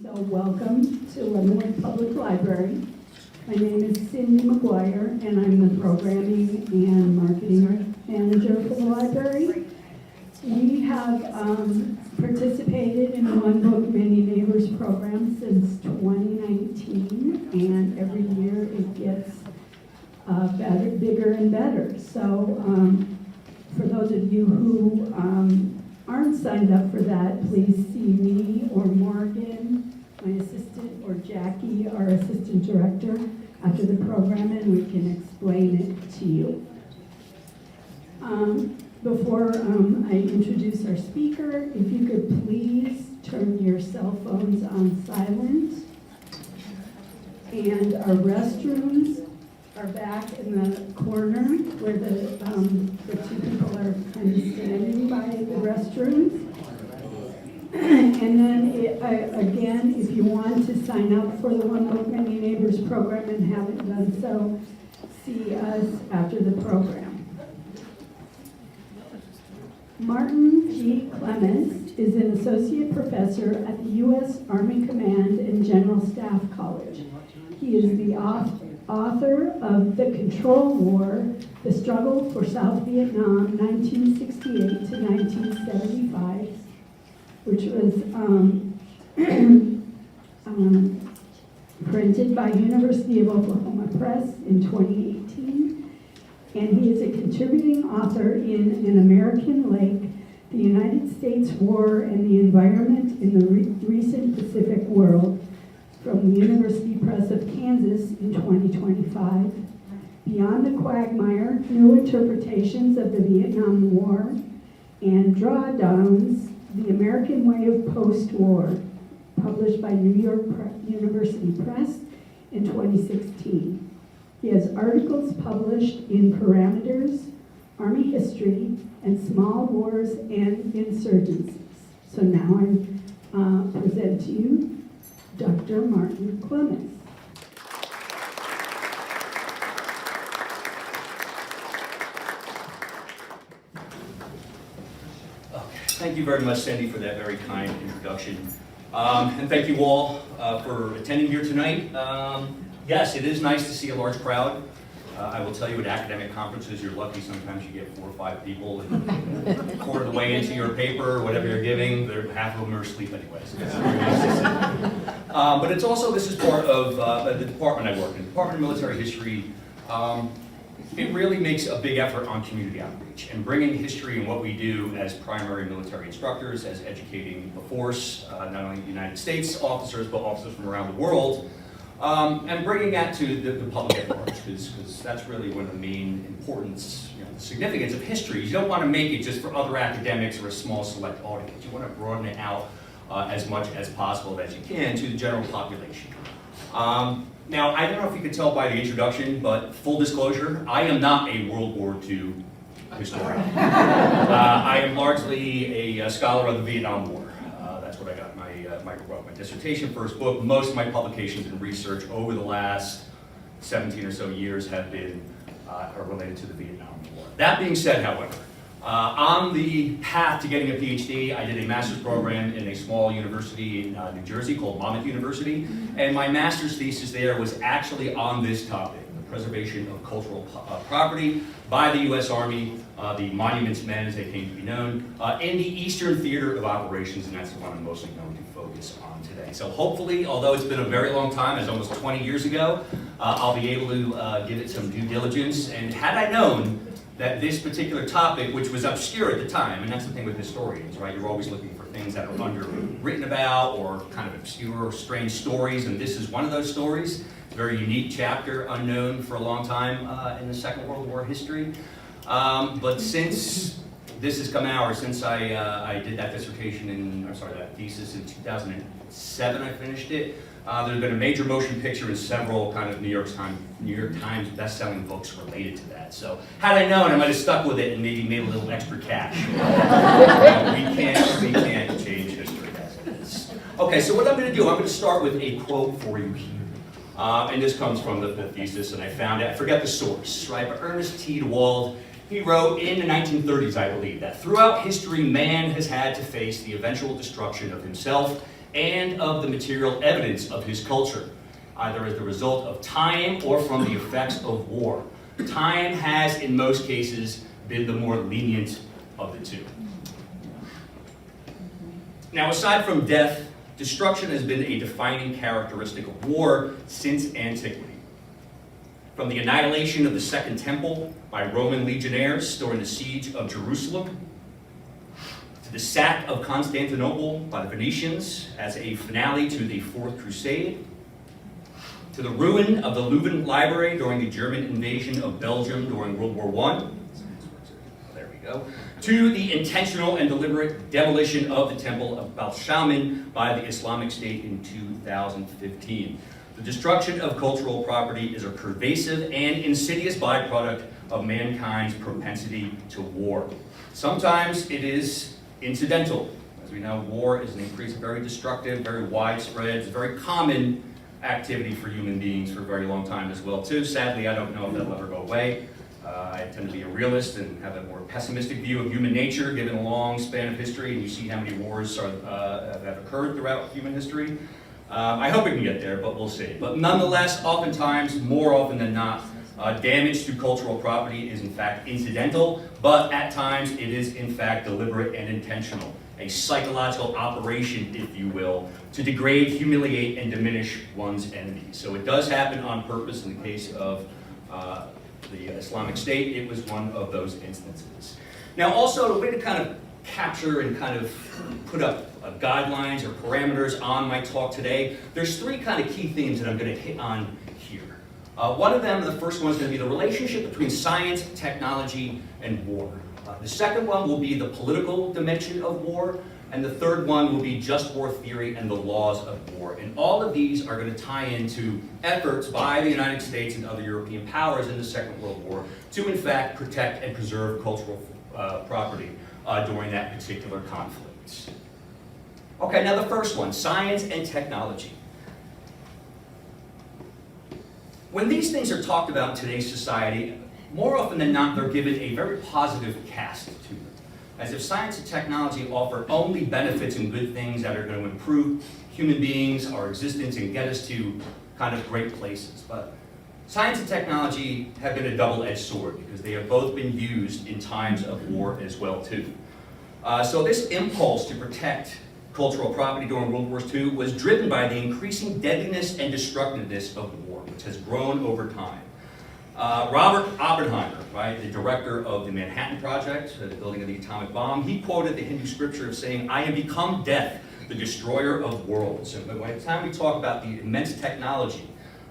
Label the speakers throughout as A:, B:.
A: So welcome to Leavenworth Public Library. My name is Cindy McGuire, and I'm the Programming and Marketing Manager for the library. We have participated in the One Book, Many Neighbors program since 2019, and every year it gets better, bigger and better. So for those of you who aren't signed up for that, please see me or Morgan, my assistant, or Jackie, our assistant director, after the program, and we can explain it to you. Before I introduce our speaker, if you could please turn your cell phones on silent. And our restrooms are back in the corner where the two people are kind of standing by the restrooms. And then, again, if you want to sign up for the One Book, Many Neighbors program and haven't done so, see us after the program. Martin G. Clements is an associate professor at the U.S. Army Command and General Staff College. He is the author of The Control War, The Struggle for South Vietnam, 1968 to 1975, which was printed by University of Oklahoma Press in 2018. And he is a contributing author in An American Lake, the United States War and the Environment in the Recent Pacific World, from the University Press of Kansas in 2025. Beyond the Quagmire, New Interpretations of the Vietnam War, and Drawdowns, The American Way of Post-War, published by New York University Press in 2016. He has articles published in Parameters, Army History, and Small Wars and Insurgencies. So now I present to you Dr. Martin Clements.
B: Thank you very much, Cindy, for that very kind introduction. And thank you all for attending here tonight. Yes, it is nice to see a large crowd. I will tell you, at academic conferences, you're lucky sometimes you get 4 or 5 people, and a quarter of the way into your paper, or whatever you're giving, half of them are asleep anyways. But it's also, this is part of the department I work in, Department of Military History. It really makes a big effort on community outreach and bringing history and what we do as primary military instructors, as educating the force, not only the United States officers, but officers from around the world, and bringing that to the public at large, because that's really one of the main importance, the significance of history. You don't want to make it just for other academics or a small select audience. You want to broaden it out as much as possible as you can to the general population. Now, I don't know if you could tell by the introduction, but full disclosure, I am not a World War II historian. I am largely a scholar of the Vietnam War. That's what I got my dissertation, first book. Most of my publications and research over the last 17 or so years have been are related to the Vietnam War. That being said, however, on the path to getting a PhD, I did a master's program in a small university in New Jersey called Monmouth University, and my master's thesis there was actually on this topic, the preservation of cultural property by the U.S. Army, the Monuments Men, as they came to be known, in the Eastern Theater of Operations, and that's the one I'm mostly going to focus on today. So hopefully, although it's been a very long time, it's almost 20 years ago, I'll be able to give it some due diligence, and had I known that this particular topic, which was obscure at the time, and that's the thing with historians, right? You're always looking for things that are underwritten about or kind of obscure or strange stories, and this is one of those stories. It's a very unique chapter, unknown for a long time in the Second World War history. But since this has come out, or since I did that dissertation that thesis in 2007, I finished it. There's been a major motion picture and several kind of New York Times best-selling books related to that. So had I known, I might have stuck with it and maybe made a little extra cash. We can't change history as it is. Okay, so what I'm going to do, I'm going to start with a quote for you here. And this comes from the thesis, and I found it. I forget the source, right? But Ernest T. DeWald, he wrote in the 1930s, I believe, that throughout history, man has had to face the eventual destruction of himself and of the material evidence of his culture, either as the result of time or from the effects of war. Time has, in most cases, been the more lenient of the two. Now, aside from death, destruction has been a defining characteristic of war since antiquity. From the annihilation of the Second Temple by Roman legionnaires during the siege of Jerusalem, to the sack of Constantinople by the Venetians as a finale to the Fourth Crusade, to the ruin of the Louvre Library during the German invasion of Belgium during World War I, there we go, to the intentional and deliberate demolition of the Temple of Balshaman by the Islamic State in 2015. The destruction of cultural property is a pervasive and insidious byproduct of mankind's propensity to war. Sometimes it is incidental. As we know, war is an increasingly very destructive, very widespread, it's a very common activity for human beings for a very long time as well too. Sadly, I don't know if that'll ever go away. I tend to be a realist and have a more pessimistic view of human nature given a long span of history, and you see how many wars have occurred throughout human history. I hope we can get there, but we'll see. But nonetheless, oftentimes, more often than not, damage to cultural property is in fact incidental, but at times it is in fact deliberate and intentional. A psychological operation, if you will, to degrade, humiliate, and diminish one's enemies. So it does happen on purpose. In the case of the Islamic State, it was one of those instances. Now also, the way to kind of capture and kind of put up guidelines or parameters on my talk today, there's three kind of key themes that I'm going to hit on here. One of them, the first one, is going to be the relationship between science, technology, and war. The second one will be the political dimension of war, and the third one will be just war theory and the laws of war. And all of these are going to tie into efforts by the United States and other European powers in the Second World War to, in fact, protect and preserve cultural property during that particular conflict. Okay, now the first one, science and technology. When these things are talked about in today's society, more often than not, they're given a very positive cast to them, as if science and technology offer only benefits and good things that are going to improve human beings, our existence, and get us to kind of great places. But science and technology have been a double-edged sword because they have both been used in times of war as well, too. So this impulse to protect cultural property during World War II was driven by the increasing deadliness and destructiveness of war, which has grown over time. Robert Oppenheimer, right, the director of the Manhattan Project, the building of the atomic bomb, he quoted the Hindu scripture of saying, "I have become death, the destroyer of worlds." And by the time we talk about the immense technology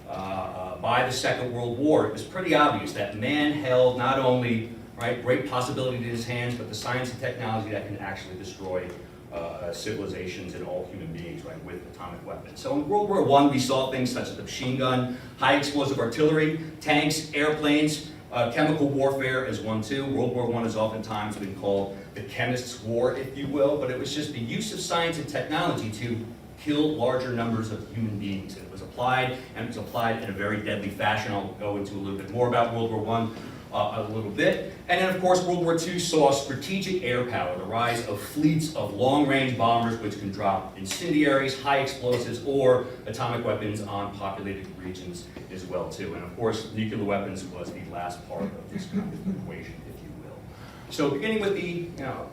B: by the Second World War, it was pretty obvious that man held not only great possibility in his hands, but the science and technology that can actually destroy civilizations and all human beings, with atomic weapons. So in World War I, we saw things such as the machine gun, high explosive artillery, tanks, airplanes, chemical warfare is one too. World War I has oftentimes been called the chemist's war, if you will, but it was just the use of science and technology to kill larger numbers of human beings. And it was applied, and it was applied in a very deadly fashion. I'll go into a little bit more about World War I a little bit. And then, of course, World War II saw strategic air power, the rise of fleets of long-range bombers which can drop incendiaries, high explosives, or atomic weapons on populated regions as well, too. And, of course, nuclear weapons was the last part of this kind of equation, if you will. So beginning with the,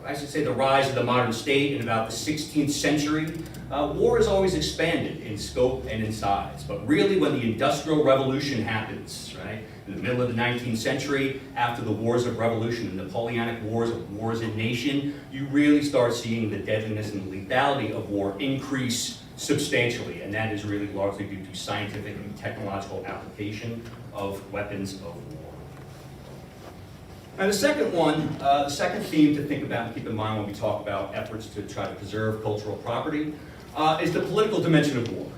B: I should say, the rise of the modern state in about the 16th century, war has always expanded in scope and in size. But really, when the Industrial Revolution happens, in the middle of the 19th century, after the Wars of Revolution, the Napoleonic Wars of war as a nation, you really start seeing the deadliness and lethality of war increase substantially, and that is really largely due to scientific and technological application of weapons of war. Now the second one, the second theme to think about and keep in mind when we talk about efforts to try to preserve cultural property is the political dimension of war.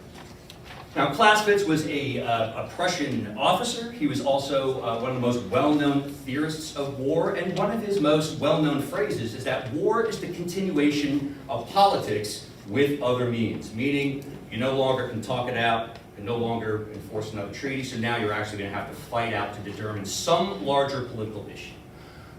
B: Now, Clausewitz was a Prussian officer. He was also one of the most well-known theorists of war, and one of his most well-known phrases is that war is the continuation of politics with other means, meaning you no longer can talk it out, and no longer enforce another treaty, so now you're actually going to have to fight out to determine some larger political issue.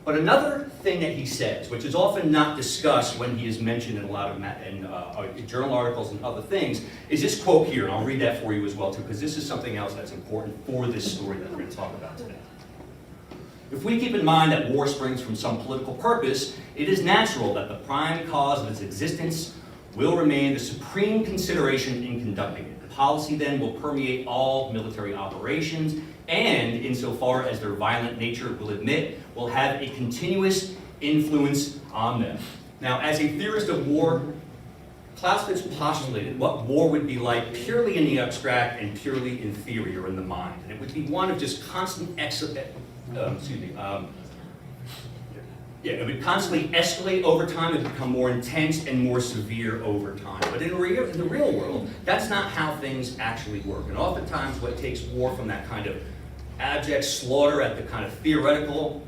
B: But another thing that he says, which is often not discussed when he is mentioned in a lot of journal articles and other things, is this quote here, and I'll read that for you as well too, because this is something else that's important for this story that we're going to talk about today. If we keep in mind that war springs from some political purpose, it is natural that the prime cause of its existence will remain the supreme consideration in conducting it. The policy then will permeate all military operations, and insofar as their violent nature will admit, will have a continuous influence on them. Now, as a theorist of war, Clausewitz postulated what war would be like purely in the abstract and purely in theory or in the mind. And it would be one of just constant it would constantly escalate over time and become more intense and more severe over time. But in the real world, that's not how things actually work. And oftentimes what takes war from that kind of abject slaughter at the kind of theoretical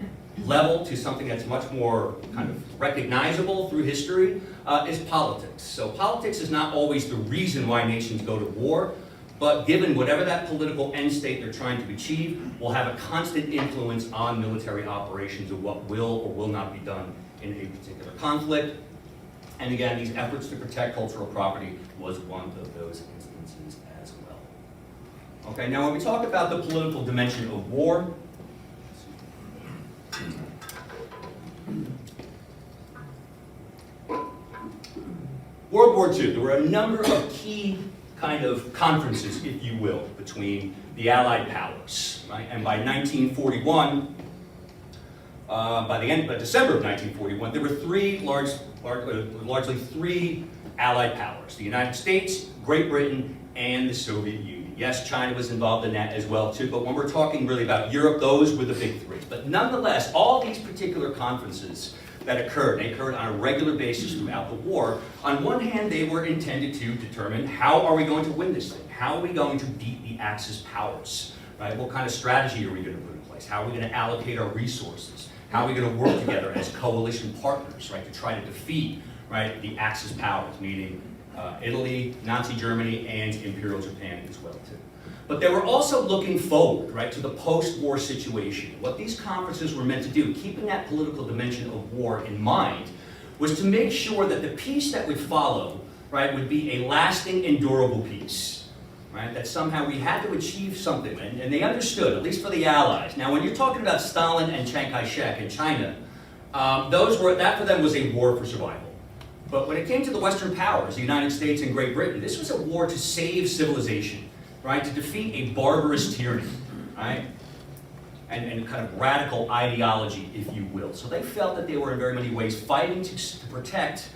B: level to something that's much more kind of recognizable through history is politics. So politics is not always the reason why nations go to war, but given whatever that political end state they're trying to achieve, will have a constant influence on military operations of what will or will not be done in a particular conflict. And again, these efforts to protect cultural property was one of those instances as well. Okay, now when we talk about the political dimension of war, World War II, there were a number of key kind of conferences, if you will, between the Allied powers, right? And by 1941, by December of 1941, there were largely three Allied powers: the United States, Great Britain, and the Soviet Union. Yes, China was involved in that as well too, but when we're talking really about Europe, those were the big three. But nonetheless, all these particular conferences that they occurred on a regular basis throughout the war. On one hand, they were intended to determine how are we going to win this thing? How are we going to beat the Axis powers? Right? What kind of strategy are we going to put in place? How are we going to allocate our resources? How are we going to work together as coalition partners, right, to try to defeat, right, the Axis powers, meaning Italy, Nazi Germany, and Imperial Japan as well too. But they were also looking forward, right, to the post-war situation. What these conferences were meant to do, keeping that political dimension of war in mind, was to make sure that the peace that would follow, right, would be a lasting and durable peace. Right? That somehow we had to achieve something, and they understood, at least for the Allies. Now, when you're talking about Stalin and Chiang Kai-shek in China, that for them was a war for survival. But when it came to the Western powers, the United States and Great Britain, this was a war to save civilization. Right, to defeat a barbarous tyranny, right, and kind of radical ideology, if you will. So they felt that they were in very many ways fighting to protect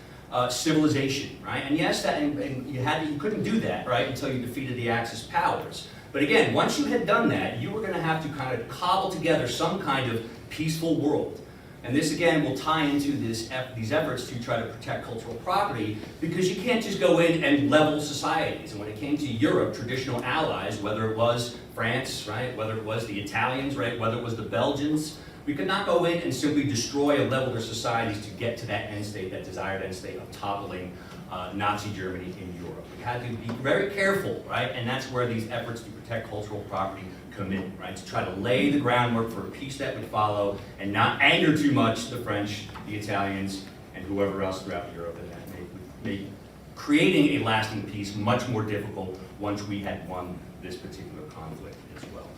B: civilization, right? And yes, you couldn't do that, right, until you defeated the Axis powers. But again, once you had done that, you were going to have to kind of cobble together some kind of peaceful world. And this, again, will tie into these efforts to try to protect cultural property, because you can't just go in and level societies. And when it came to Europe, traditional allies, whether it was France, right, whether it was the Italians, right, whether it was the Belgians, we could not go in and simply destroy or level their societies to get to that end state, that desired end state of toppling Nazi Germany in Europe. We had to be very careful, right, and that's where these efforts to protect cultural property come in, right, to try to lay the groundwork for a peace that would follow and not anger too much the French, the Italians, and whoever else throughout Europe, and that made creating a lasting peace much more difficult once we had won this particular conflict as well.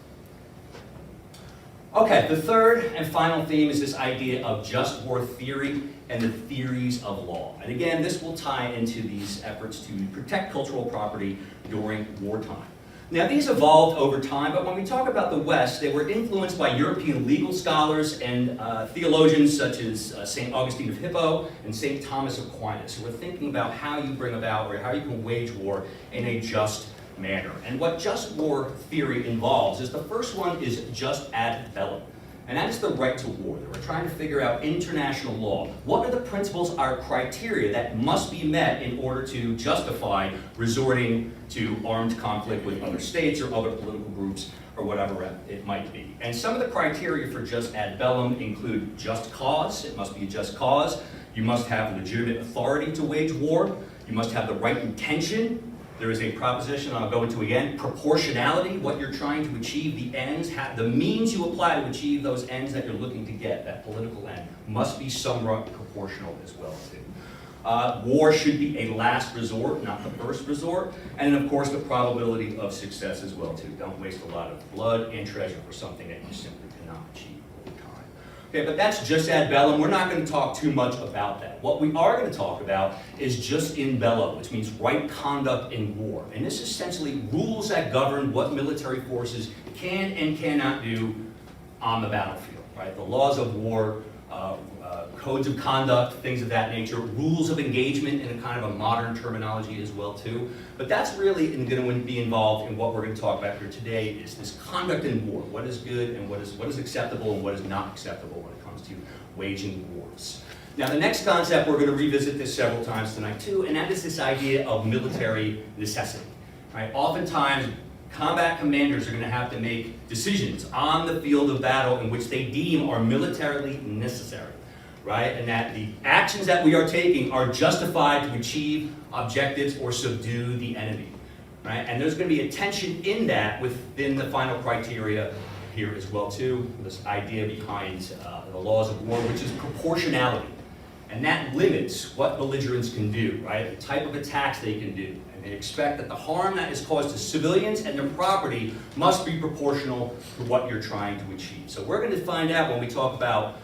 B: Okay, the third and final theme is this idea of just war theory and the theories of law. And again, this will tie into these efforts to protect cultural property during wartime. Now, these evolved over time, but when we talk about the West, they were influenced by European legal scholars and theologians such as St. Augustine of Hippo and St. Thomas of Aquinas, who were thinking about how you bring about or how you can wage war in a just manner. And what just war theory involves is the first one is just ad bellum. And that is the right to war. We're trying to figure out international law. What are the principles, our criteria that must be met in order to justify resorting to armed conflict with other states or other political groups or whatever it might be? And some of the criteria for just ad bellum include just cause. It must be a just cause. You must have legitimate authority to wage war. You must have the right intention, There is a proposition I'll go into again, proportionality, what you're trying to achieve, the ends, the means you apply to achieve those ends that you're looking to get, that political end, must be somewhat proportional as well too. War should be a last resort, not the first resort, and then of course the probability of success as well too. Don't waste a lot of blood and treasure for something that you simply cannot achieve over time. Okay, but that's jus ad bellum. We're not going to talk too much about that. What we are going to talk about is jus in bello, which means right conduct in war. And this is essentially rules that govern what military forces can and cannot do on the battlefield, right? The laws of war, codes of conduct, things of that nature, rules of engagement in a kind of a modern terminology as well too. But that's really going to be involved in what we're going to talk about here today is this conduct in war. What is good and what is acceptable and what is not acceptable when it comes to waging wars. Now the next concept, we're going to revisit this several times tonight too, and that is this idea of military necessity. Right? Oftentimes, combat commanders are going to have to make decisions on the field of battle in which they deem are militarily necessary. Right? And that the actions that we are taking are justified to achieve objectives or subdue the enemy. Right? And there's going to be a tension in that within the final criteria here as well too, this idea behind the laws of war, which is proportionality. And that limits what belligerents can do, right? The type of attacks they can do. And they expect that the harm that is caused to civilians and their property must be proportional to what you're trying to achieve. So we're going to find out when we talk about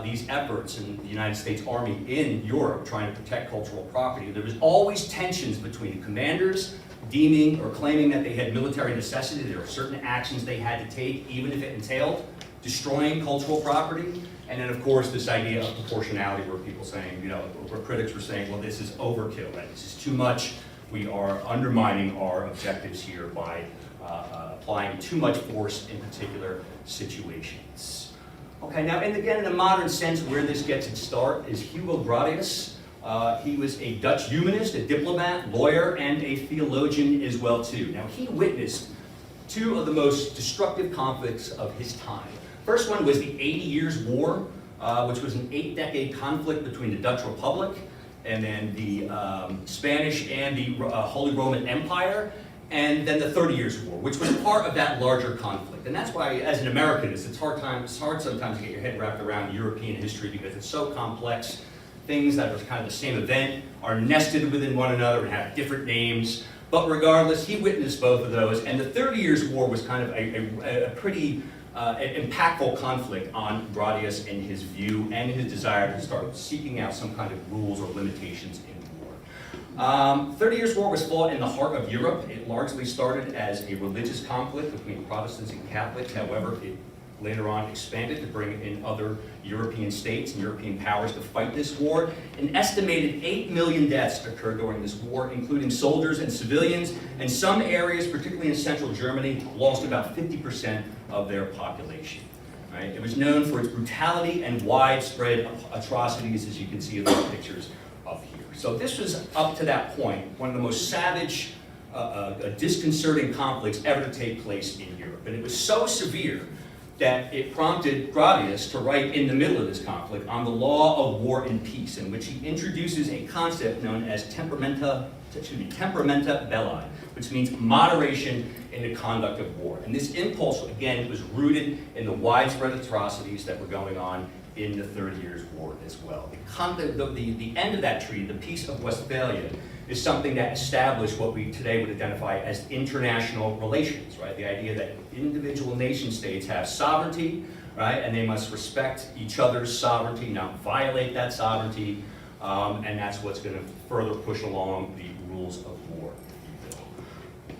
B: these efforts in the United States Army in Europe trying to protect cultural property. There was always tensions between commanders deeming or claiming that they had military necessity. There were certain actions they had to take, even if it entailed destroying cultural property. And then, of course, this idea of proportionality where people saying, you know, where critics were saying, well, this is overkill, right? This is too much. We are undermining our objectives here by applying too much force in particular situations. Okay, now, and again, in a modern sense, where this gets its start is Hugo Grotius. He was a Dutch humanist, a diplomat, lawyer, and a theologian as well, too. Now, he witnessed two of the most destructive conflicts of his time. First one was the 80 Years' War, which was an 8-decade conflict between the Dutch Republic and then the Spanish and the Holy Roman Empire, and then the 30 Years' War, which was part of that larger conflict. And that's why, as an Americanist, it's hard sometimes to get your head wrapped around European history because it's so complex. Things that are kind of the same event are nested within one another and have different names. But regardless, he witnessed both of those, and the 30 Years' War was kind of a pretty impactful conflict on Grotius and his view and his desire to start seeking out some kind of rules or limitations in war. 30 Years' War was fought in the heart of Europe. It largely started as a religious conflict between Protestants and Catholics. However, it later on expanded to bring in other European states and European powers to fight this war. An estimated 8 million deaths occurred during this war, including soldiers and civilians, and some areas, particularly in central Germany, lost about 50% of their population. Right? It was known for its brutality and widespread atrocities, as you can see in the pictures of here. So this was, up to that point, one of the most savage, disconcerting conflicts ever to take place in Europe. And it was so severe that it prompted Grotius to write in the middle of this conflict on the law of war and peace, in which he introduces a concept known as temperamenta belli, which means moderation in the conduct of war. And this impulse, again, was rooted in the widespread atrocities that were going on in the 30 Years' War as well. The end of that treaty, the Peace of Westphalia, is something that established what we today would identify as international relations, right? The idea that individual nation states have sovereignty, right? And they must respect each other's sovereignty, not violate that sovereignty, and that's what's going to further push along the rules of war, if you will.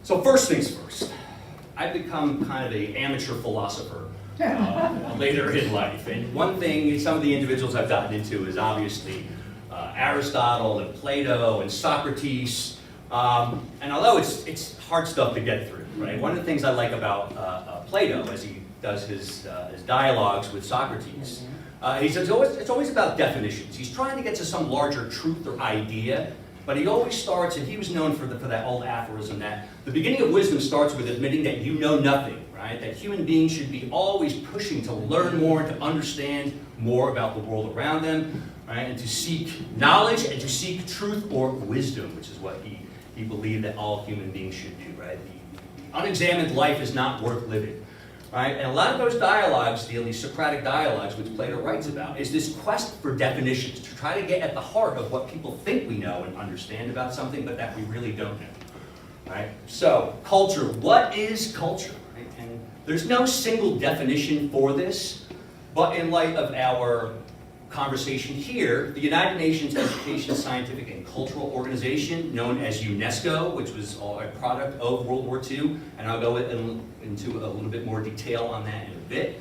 B: So first things first, I've become kind of an amateur philosopher later in life, and one thing some of the individuals I've gotten into is obviously Aristotle and Plato and Socrates, and although it's hard stuff to get through, right? One of the things I like about Plato, as he does his dialogues with Socrates, he says it's always about definitions. He's trying to get to some larger truth or idea, but he always starts, and he was known for that old aphorism that the beginning of wisdom starts with admitting that you know nothing, right? That human beings should be always pushing to learn more, to understand more about the world around them, right? And to seek knowledge and to seek truth or wisdom, which is what he he believed that all human beings should do, right? The unexamined life is not worth living, right? And a lot of those dialogues, these Socratic dialogues, which Plato writes about, is this quest for definitions, to try to get at the heart of what people think we know and understand about something, but that we really don't know, right? So, culture, what is culture? Right? And there's no single definition for this, but in light of our conversation here, the United Nations Education, Scientific, and Cultural Organization, known as UNESCO, which was a product of World War II, and I'll go into a little bit more detail on that in a bit,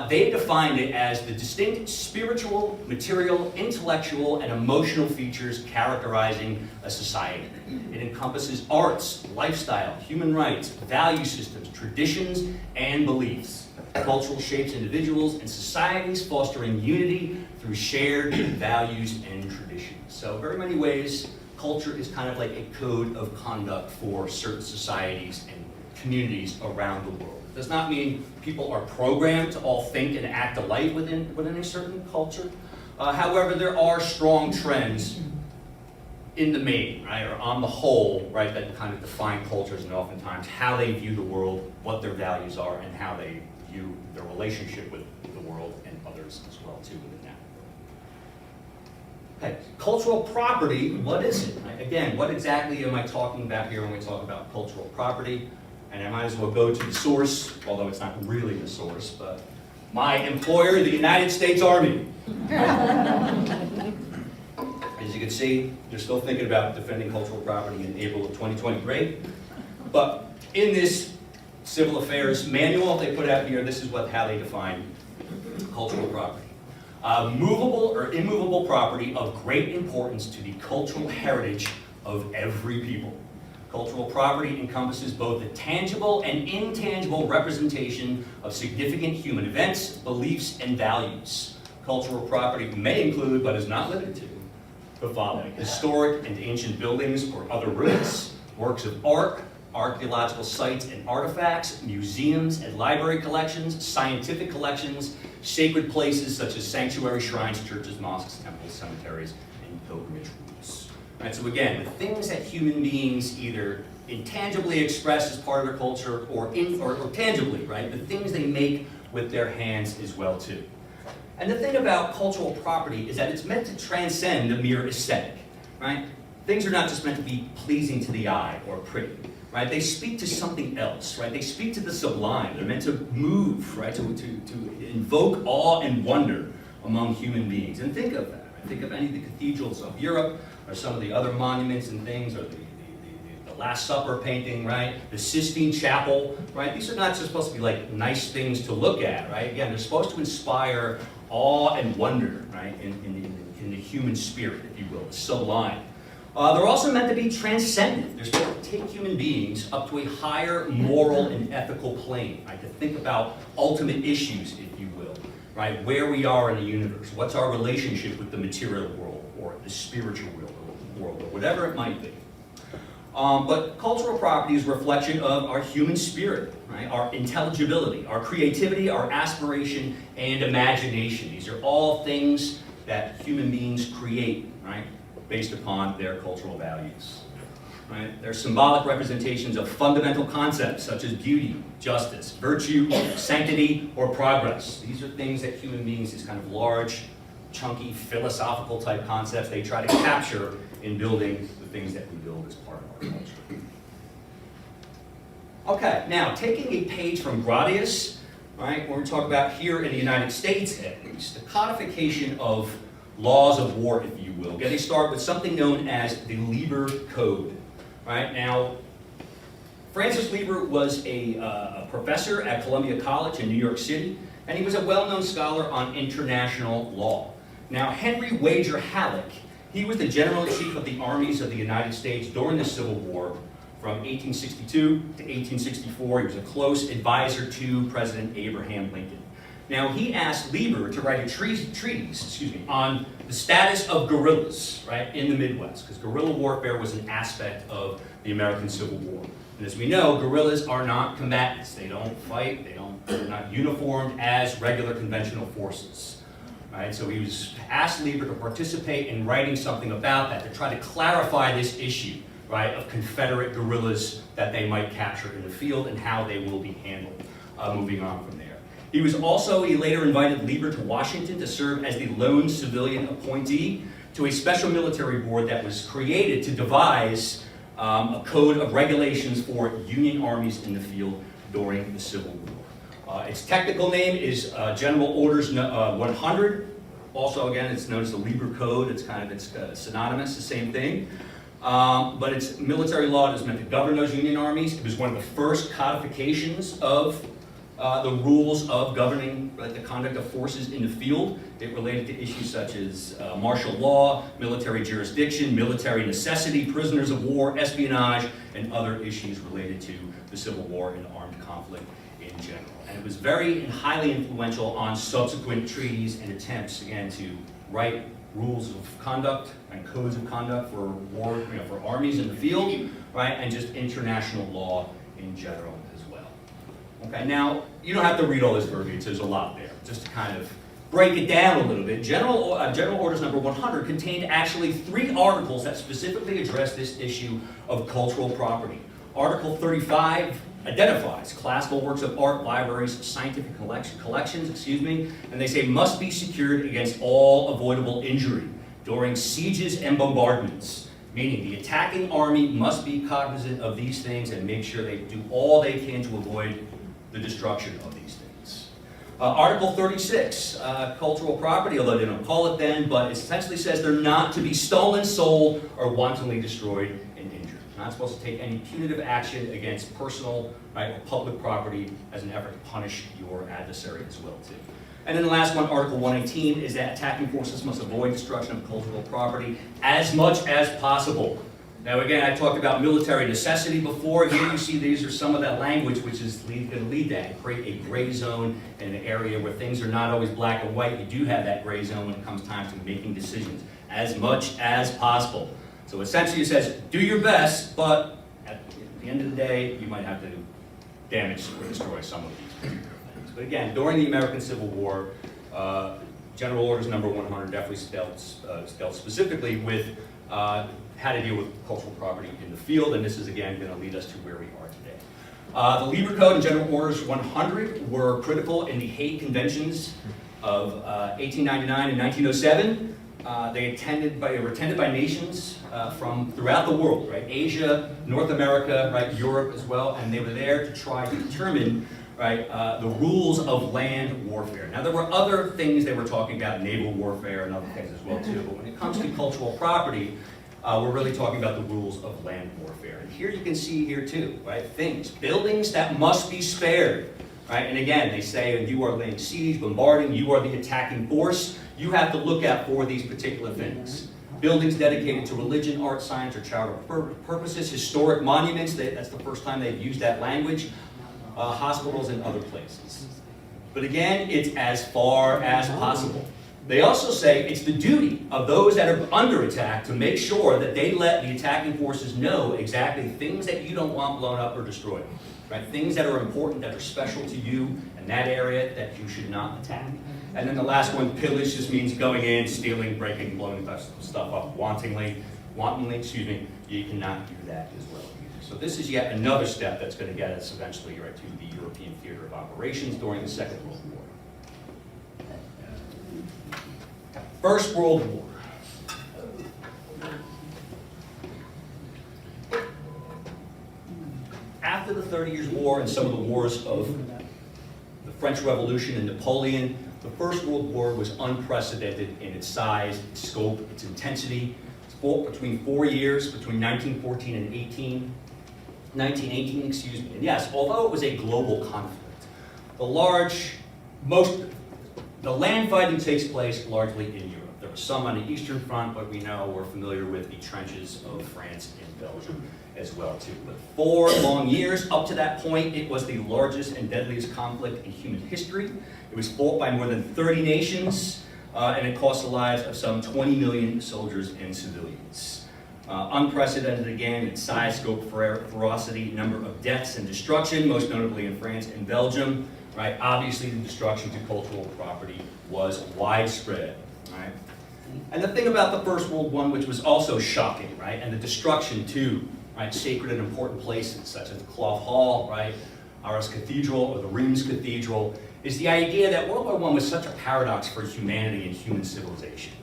B: they defined it as the distinct spiritual, material, intellectual, and emotional features characterizing a society. It encompasses arts, lifestyle, human rights, value systems, traditions, and beliefs. Cultural shapes individuals and societies, fostering unity through shared values and traditions. So, in very many ways, culture is kind of like a code of conduct for certain societies and communities around the world. It does not mean people are programmed to all think and act alike within a certain culture. However, there are strong trends in the main, right, or on the whole, right, that kind of define cultures and oftentimes how they view the world, what their values are, and how they view their relationship with the world and others as well too within that. Okay, cultural property, what is it? Again, what exactly am I talking about here when we talk about cultural property? And I might as well go to the source, although it's not really the source, but my employer, the United States Army. As you can see, they're still thinking about defending cultural property in April of 2020. Great. But in this civil affairs manual they put out here, this is how they define cultural property. Movable or immovable property of great importance to the cultural heritage of every people. Cultural property encompasses both the tangible and intangible representation of significant human events, beliefs, and values. Cultural property may include, but is not limited to, the following: historic and ancient buildings or other ruins, works of art, archaeological sites and artifacts, museums and library collections, scientific collections, sacred places such as sanctuary shrines, churches, mosques, temples, cemeteries, and pilgrimage routes. Right, so again, the things that human beings either intangibly express as part of their culture or tangibly, right? The things they make with their hands as well too. And the thing about cultural property is that it's meant to transcend a mere aesthetic, right? Things are not just meant to be pleasing to the eye or pretty, right? They speak to something else, right? They speak to the sublime. They're meant to move, right? To invoke awe and wonder among human beings. And think of that, right? Think of any of the cathedrals of Europe, or some of the other monuments and things, or the Last Supper painting, right? The Sistine Chapel, right? These are not just supposed to be like nice things to look at, right? Again, they're supposed to inspire awe and wonder, right? In the human spirit, if you will, the sublime. They're also meant to be transcendent. They're supposed to take human beings up to a higher moral and ethical plane, right? To think about ultimate issues, if you will, right? Where we are in the universe. What's our relationship with the material world or the spiritual world or whatever it might be. But cultural property is a reflection of our human spirit, right? Our intelligibility, our creativity, our aspiration, and imagination. These are all things that human beings create, right? Based upon their cultural values. Right? They're symbolic representations of fundamental concepts such as beauty, justice, virtue, sanctity, or progress. These are things that human beings, these kind of large, chunky, philosophical type concepts, they try to capture in building the things that we build as part of our culture. Okay, now taking a page from Gradius, right, when we talk about here in the United States at least, the codification of laws of war, if you will. Getting started with something known as the Lieber Code. Right now, Francis Lieber was a professor at Columbia College in New York City, and he was a well-known scholar on international law. Now, Henry Wager Halleck, he was the General-in-Chief of the armies of the United States during the Civil War from 1862 to 1864. He was a close advisor to President Abraham Lincoln. Now, he asked Lieber to write a treatise on the status of guerrillas, right, in the Midwest, because guerrilla warfare was an aspect of the American Civil War. And as we know, guerrillas are not combatants. They don't fight. They're not uniformed as regular conventional forces. Right? So he was asked Lieber to participate in writing something about that, to try to clarify this issue, right, of Confederate guerrillas that they might capture in the field and how they will be handled moving on from there. He later invited Lieber to Washington to serve as the lone civilian appointee to a special military board that was created to devise a code of regulations for Union armies in the field during the Civil War. Its technical name is General Orders 100. Also, again, it's known as the Lieber Code. It's synonymous, the same thing. But it's military law that is meant to govern those Union armies. It was one of the first codifications of the rules of governing the conduct of forces in the field. It related to issues such as martial law, military jurisdiction, military necessity, prisoners of war, espionage, and other issues related to the Civil War and armed conflict in general. And it was very and highly influential on subsequent treaties and attempts, again, to write rules of conduct and codes of conduct for war, for armies in the field, right, and just international law in general as well. Okay, now, you don't have to read all this verbiage, there's a lot there. Just to kind of break it down a little bit, General Orders number 100 contained actually 3 articles that specifically address this issue of cultural property. Article 35 identifies classical works of art, libraries, scientific collections, and they say must be secured against all avoidable injury during sieges and bombardments, meaning the attacking army must be cognizant of these things and make sure they do all they can to avoid the destruction of these things. Article 36, cultural property, although they don't call it then, but it essentially says they're not to be stolen, sold, or wantonly destroyed and injured. You're not supposed to take any punitive action against personal, right, or public property as an effort to punish your adversary as well, too. And then the last one, Article 118, is that attacking forces must avoid destruction of cultural property as much as possible. Now again, I talked about military necessity before. Here you see these are some of that language which is going to lead that, create a gray zone in an area where things are not always black and white. You do have that gray zone when it comes time to making decisions, as much as possible. So essentially it says, do your best, but at the end of the day, you might have to damage or destroy some of these particular things. But again, during the American Civil War, General Orders number 100 definitely dealt specifically with how to deal with cultural property in the field, and this is again going to lead us to where we are today. The Lieber Code and General Orders 100 were critical in the Hague Conventions of 1899 and 1907. They were attended by nations from throughout the world, right? Asia, North America, right? Europe as well, and they were there to try to determine, right, the rules of land warfare. Now there were other things they were talking about, naval warfare and other things as well too, but when it comes to cultural property, we're really talking about the rules of land warfare. And here you can see here too, right, things, buildings that must be spared, right? And again, they say when you are laying siege, bombarding, you are the attacking force, you have to look out for these particular things. Buildings dedicated to religion, art, science, or charitable purposes, historic monuments, that's the first time they've used that language, hospitals and other places. But again, it's as far as possible. They also say it's the duty of those that are under attack to make sure that they let the attacking forces know exactly things that you don't want blown up or destroyed. Right? Things that are important, that are special to you in that area that you should not attack. And then the last one, pillage, just means going in, stealing, breaking, blowing stuff up wantonly, you cannot do that as well. So this is yet another step that's going to get us eventually right to the European theater of operations during the Second World War. First World War. After the 30 Years' War and some of the wars of the French Revolution and Napoleon, the First World War was unprecedented in its size, its scope, its intensity. It's fought between 4 years, between 1914 and 1918, excuse me. And yes, although it was a global conflict, the land fighting takes place largely in Europe. There was some on the Eastern Front, but we're familiar with the trenches of France and Belgium as well too. But 4 long years up to that point, it was the largest and deadliest conflict in human history. It was fought by more than 30 nations, and it cost the lives of some 20 million soldiers and civilians. Unprecedented again in size, scope, ferocity, number of deaths and destruction, most notably in France and Belgium. Right? Obviously, the destruction to cultural property was widespread. Right? And the thing about the First World War, which was also shocking, right, and the destruction too, right, sacred and important places such as the Cloth Hall, right, Ars Cathedral or the Reims Cathedral, is the idea that World War I was such a paradox for humanity and human civilization.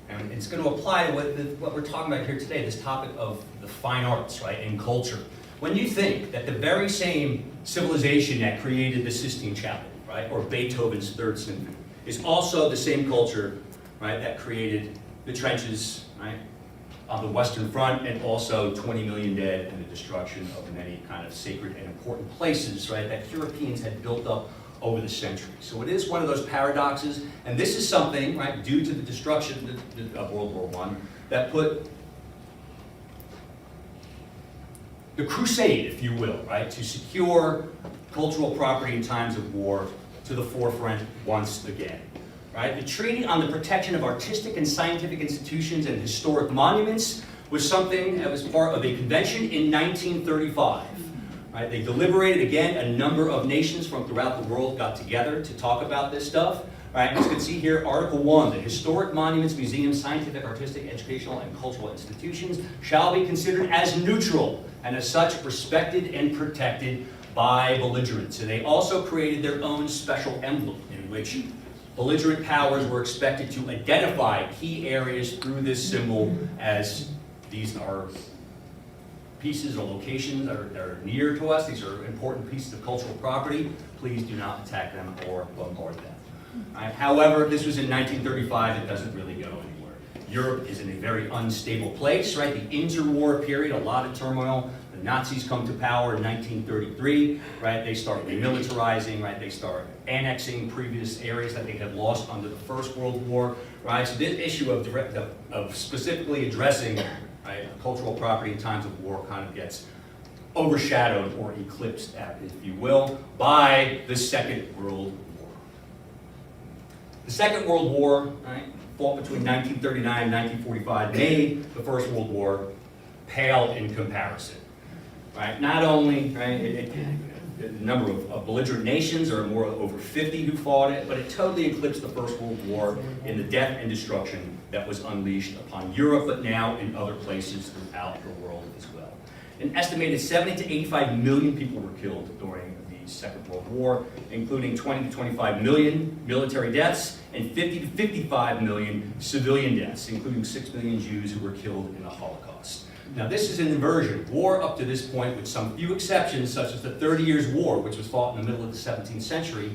B: And it's going to apply to what we're talking about here today, this topic of the fine arts, right, and culture. When you think that the very same civilization that created the Sistine Chapel, right, or Beethoven's Third Symphony, is also the same culture, right, that created the trenches, right, on the Western Front, and also 20 million dead and the destruction of many kind of sacred and important places, right, that Europeans had built up over the centuries. So it is one of those paradoxes, and this is something, right, due to the destruction of World War I, that put the crusade, if you will, right, to secure cultural property in times of war to the forefront once again. Right? The Treaty on the Protection of Artistic and Scientific Institutions and Historic Monuments was something that was part of a convention in 1935. Right? They deliberated again, a number of nations from throughout the world got together to talk about this stuff. Right? As you can see here, Article 1, the historic monuments, museums, scientific, artistic, educational, and cultural institutions shall be considered as neutral and as such respected and protected by belligerents. And they also created their own special emblem in which belligerent powers were expected to identify key areas through this symbol as these are pieces or locations that are near to us. These are important pieces of cultural property. Please do not attack them or bombard them. Right? However, this was in 1935. It doesn't really go anywhere. Europe is in a very unstable place, right? The interwar period, a lot of turmoil. The Nazis come to power in 1933, right? They start remilitarizing, right? They start annexing previous areas that they had lost under the First World War, right? So this issue of specifically addressing, right, cultural property in times of war kind of gets overshadowed or eclipsed, if you will, by the Second World War. The Second World War, right, fought between 1939 and 1945, made the First World War pale in comparison. Right? Not only, right, the number of belligerent nations, or more over 50 who fought it, but it totally eclipsed the First World War in the death and destruction that was unleashed upon Europe, but now in other places throughout the world as well. An estimated 70 to 85 million people were killed during the Second World War, including 20 to 25 million military deaths and 50 to 55 million civilian deaths, including 6 million Jews who were killed in the Holocaust. Now this is an inversion. War up to this point, with some few exceptions, such as the 30 Years' War, which was fought in the middle of the 17th century,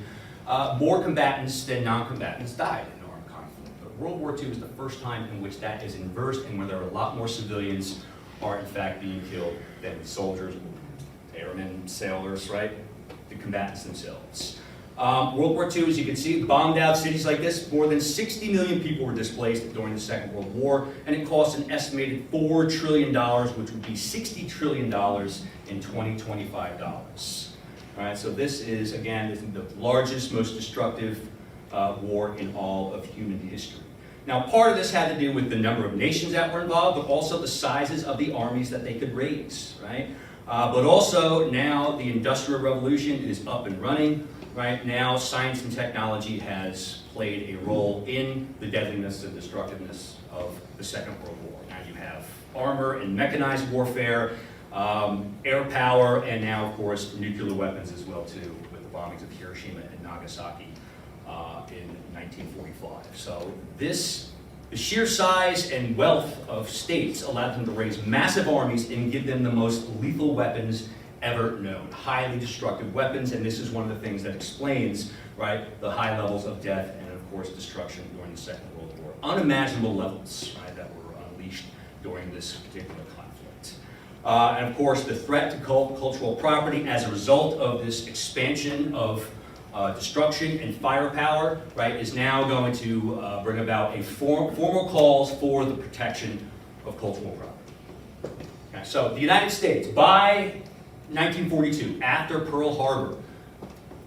B: more combatants than non-combatants died in armed conflict. But World War II is the first time in which that is inversed, and where there are a lot more civilians are in fact being killed than soldiers, airmen, sailors, right? The combatants themselves. World War II, as you can see, bombed out cities like this. More than 60 million people were displaced during the Second World War, and it cost an estimated $4 trillion, which would be $60 trillion in 2025 dollars. All right, so this is, again, the largest, most destructive war in all of human history. Now, part of this had to do with the number of nations that were involved, but also the sizes of the armies that they could raise, right? But also, now the Industrial Revolution is up and running. Right now, science and technology has played a role in the deadliness and destructiveness of the Second World War. Now you have armor and mechanized warfare, air power, and now, of course, nuclear weapons as well, too, with the bombings of Hiroshima and Nagasaki in 1945. So the sheer size and wealth of states allowed them to raise massive armies and give them the most lethal weapons ever known, highly destructive weapons, and this is one of the things that explains, right, the high levels of death and, of course, destruction during the Second World War. Unimaginable levels, right, that were unleashed during this particular conflict. And, of course, the threat to cultural property as a result of this expansion of destruction and firepower, right, is now going to bring about a formal calls for the protection of cultural property. Okay, so the United States, by 1942, after Pearl Harbor,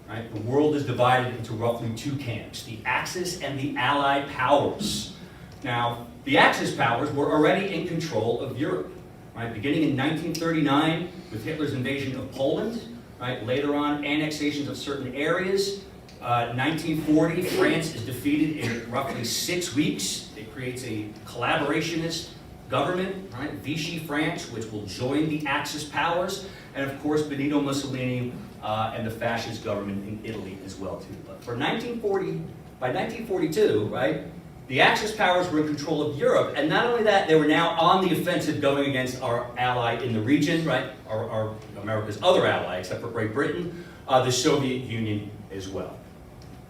B: right, the world is divided into roughly two camps, the Axis and the Allied powers. Now, the Axis powers were already in control of Europe, right, beginning in 1939 with Hitler's invasion of Poland, right, later on annexations of certain areas, 1940, France is defeated in roughly 6 weeks. It creates a collaborationist government, right? Vichy France, which will join the Axis powers, and of course Benito Mussolini and the fascist government in Italy as well too. But for 1940, by 1942, right, the Axis powers were in control of Europe, and not only that, they were now on the offensive going against our ally in the region, right, our America's other ally, except for Great Britain, the Soviet Union as well.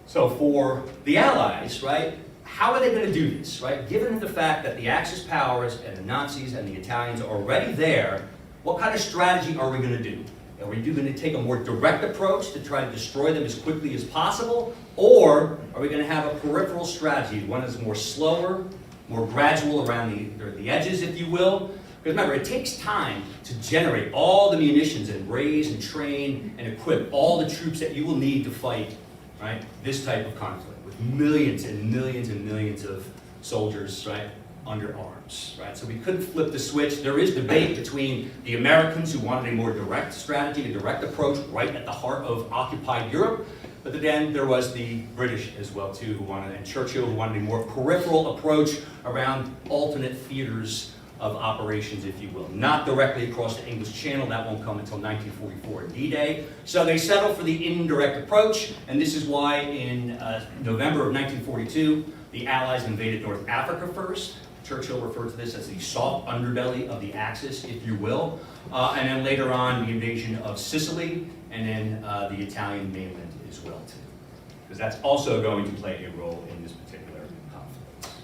B: So for the Allies, right, how are they going to do this, right? Given the fact that the Axis powers and the Nazis and the Italians are already there, what kind of strategy are we going to do? Are we going to take a more direct approach to try to destroy them as quickly as possible? Or are we going to have a peripheral strategy, one that's more slower, more gradual around the edges, if you will? Because remember, it takes time to generate all the munitions and raise and train and equip all the troops that you will need to fight, right, this type of conflict with millions and millions and millions of soldiers, right, under arms, right? So we couldn't flip the switch. There is debate between the Americans who wanted a more direct strategy, a direct approach right at the heart of occupied Europe, but then there was the British as well too, who wanted, and Churchill, who wanted a more peripheral approach around alternate theaters of operations, if you will. Not directly across the English Channel, that won't come until 1944, D-Day. So they settled for the indirect approach, and this is why in November of 1942, the Allies invaded North Africa first. Churchill referred to this as the soft underbelly of the Axis, if you will. And then later on, the invasion of Sicily, and then the Italian mainland as well, too. Because that's also going to play a role in this particular conflict.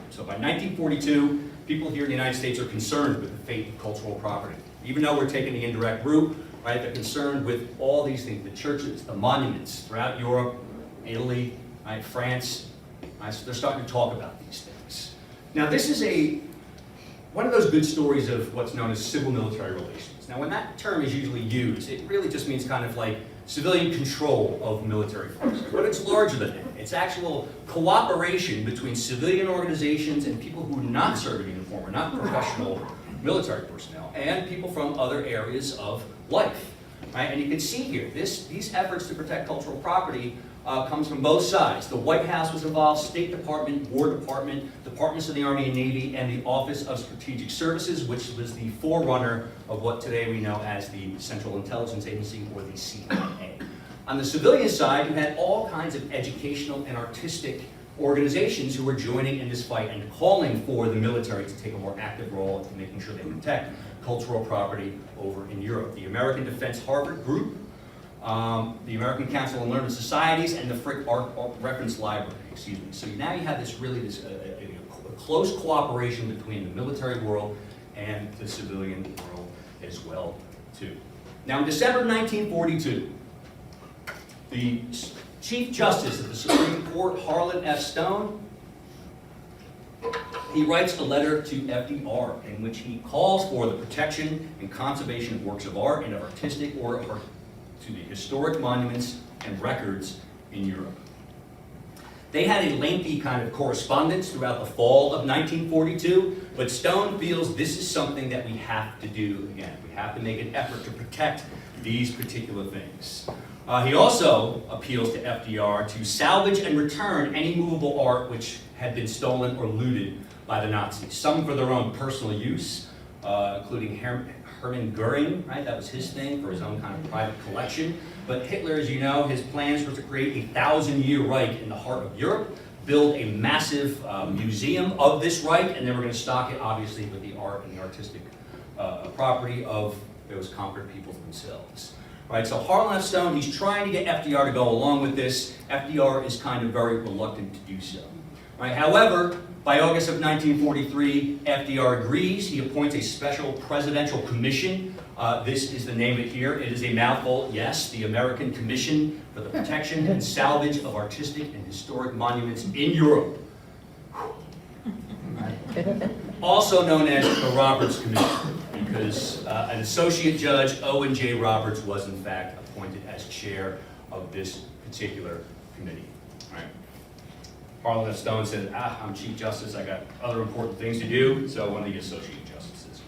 B: So by 1942, people here in the United States are concerned with the fate of cultural property. Even though we're taking the indirect route, right, they're concerned with all these things, the churches, the monuments throughout Europe, Italy, right, France. Right, so they're starting to talk about these things. Now this is one of those good stories of what's known as civil-military relations. Now when that term is usually used, it really just means kind of like civilian control of military forces. But it's larger than that. It's actual cooperation between civilian organizations and people who are not serving in uniform, or not professional military personnel, and people from other areas of life. Right? And you can see here, these efforts to protect cultural property comes from both sides. The White House was involved, State Department, War Department, Departments of the Army and Navy, and the Office of Strategic Services, which was the forerunner of what today we know as the Central Intelligence Agency, or the CIA. On the civilian side, you had all kinds of educational and artistic organizations who were joining in this fight and calling for the military to take a more active role in making sure they protect cultural property over in Europe. The American Defense Harvard Group, the American Council on Learned Societies, and the Frick Art Reference Library, excuse me. So now you have this really a close cooperation between the military world and the civilian world as well, too. Now in December 1942, the Chief Justice of the Supreme Court, Harlan F. Stone, he writes a letter to FDR in which he calls for the protection and conservation of works of art and of artistic or historic monuments and records in Europe. They had a lengthy kind of correspondence throughout the fall of 1942, but Stone feels this is something that we have to do again. We have to make an effort to protect these particular things. He also appeals to FDR to salvage and return any movable art which had been stolen or looted by the Nazis, some for their own personal use, including Hermann Goering, right? That was his thing for his own kind of private collection. But Hitler, as you know, his plans were to create a 1,000-year Reich in the heart of Europe, build a massive museum of this Reich, and they were going to stock it, obviously, with the art and the artistic property of those conquered peoples themselves. Right, so Harlan F. Stone, he's trying to get FDR to go along with this. FDR is kind of very reluctant to do so. Right, however, by August of 1943, FDR agrees. He appoints a special presidential commission. This is the name of it here. It is a mouthful, yes, the American Commission for the Protection and Salvage of Artistic and Historic Monuments in Europe. Also known as the Roberts Commission, because an associate judge, Owen J. Roberts, was in fact appointed as chair of this particular committee. Right. Harlan F. Stone said, I'm Chief Justice, I got other important things to do, so one of the associate justices.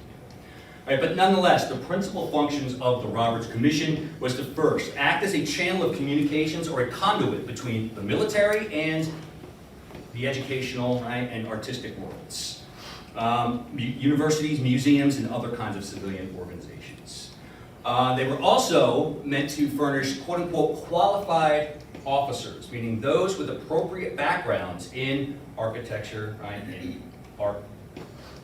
B: Right, but nonetheless, the principal functions of the Roberts Commission was to first act as a channel of communications or a conduit between the military and the educational, right, and artistic worlds, universities, museums, and other kinds of civilian organizations. They were also meant to furnish quote-unquote qualified officers, meaning those with appropriate backgrounds in architecture, right, in art,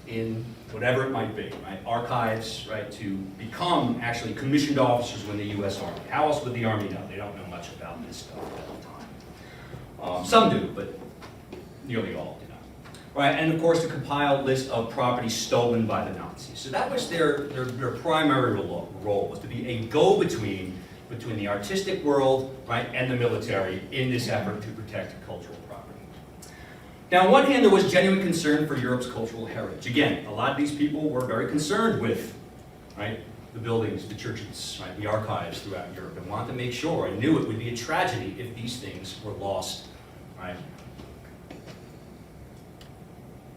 B: in whatever it might be, right, archives, right, to become actually commissioned officers when the U.S. Army. How else would the Army know? They don't know much about this stuff at the time. Some do, but nearly all do not. Right, and of course to compile a list of property stolen by the Nazis. So that was their primary role, was to be a go-between between the artistic world, right, and the military in this effort to protect cultural property. Now, on one hand, there was genuine concern for Europe's cultural heritage. Again, a lot of these people were very concerned with, right, the buildings, the churches, right, the archives throughout Europe, and wanted to make sure and knew it would be a tragedy if these things were lost, right.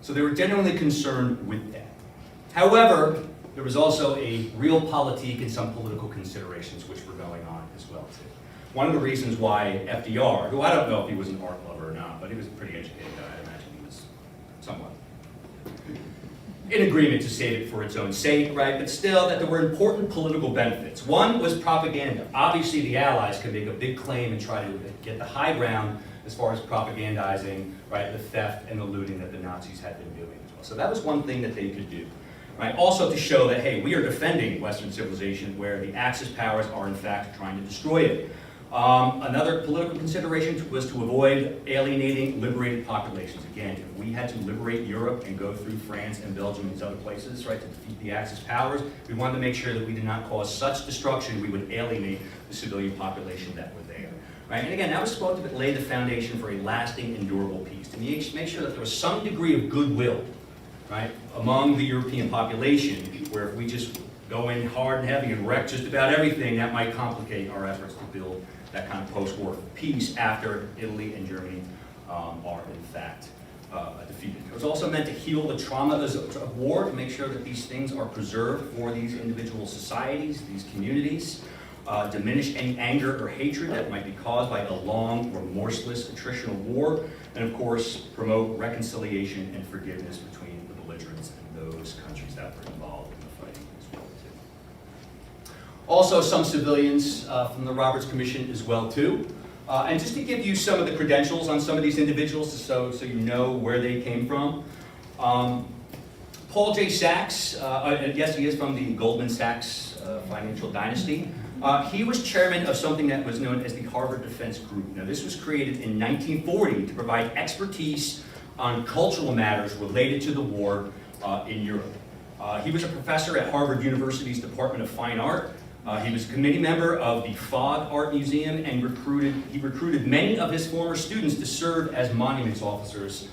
B: So they were genuinely concerned with that. However, there was also a real politique and some political considerations which were going on as well too. One of the reasons why FDR, who I don't know if he was an art lover or not, but he was a pretty educated guy, I imagine he was somewhat in agreement to save it for its own sake, right? But still, that there were important political benefits. One was propaganda. Obviously, the Allies could make a big claim and try to get the high ground as far as propagandizing, right, the theft and the looting that the Nazis had been doing as well. So that was one thing that they could do. Right? Also to show that, hey, we are defending Western civilization where the Axis powers are in fact trying to destroy it. Another political consideration was to avoid alienating liberated populations. Again, if we had to liberate Europe and go through France and Belgium and these other places, right, to defeat the Axis powers, we wanted to make sure that we did not cause such destruction we would alienate the civilian population that were there. Right? And again, that was supposed to lay the foundation for a lasting and durable peace, to make sure that there was some degree of goodwill, right, among the European population, where if we just go in hard and heavy and wreck just about everything, that might complicate our efforts to build that kind of post-war peace after Italy and Germany are in fact defeated. It was also meant to heal the trauma of war, to make sure that these things are preserved for these individual societies, these communities, diminish any anger or hatred that might be caused by a long, remorseless, attritional war, and of course, promote reconciliation and forgiveness between the belligerents and those countries that were involved in the fighting as well, too. Also, some civilians from the Roberts Commission as well, too. And just to give you some of the credentials on some of these individuals, so you know where they came from. Paul J. Sachs, yes, he is from the Goldman Sachs financial dynasty. He was chairman of something that was known as the Harvard Defense Group. Now, this was created in 1940 to provide expertise on cultural matters related to the war in Europe. He was a professor at Harvard University's Department of Fine Art. He was a committee member of the Fogg Art Museum and he recruited many of his former students to serve as monuments officers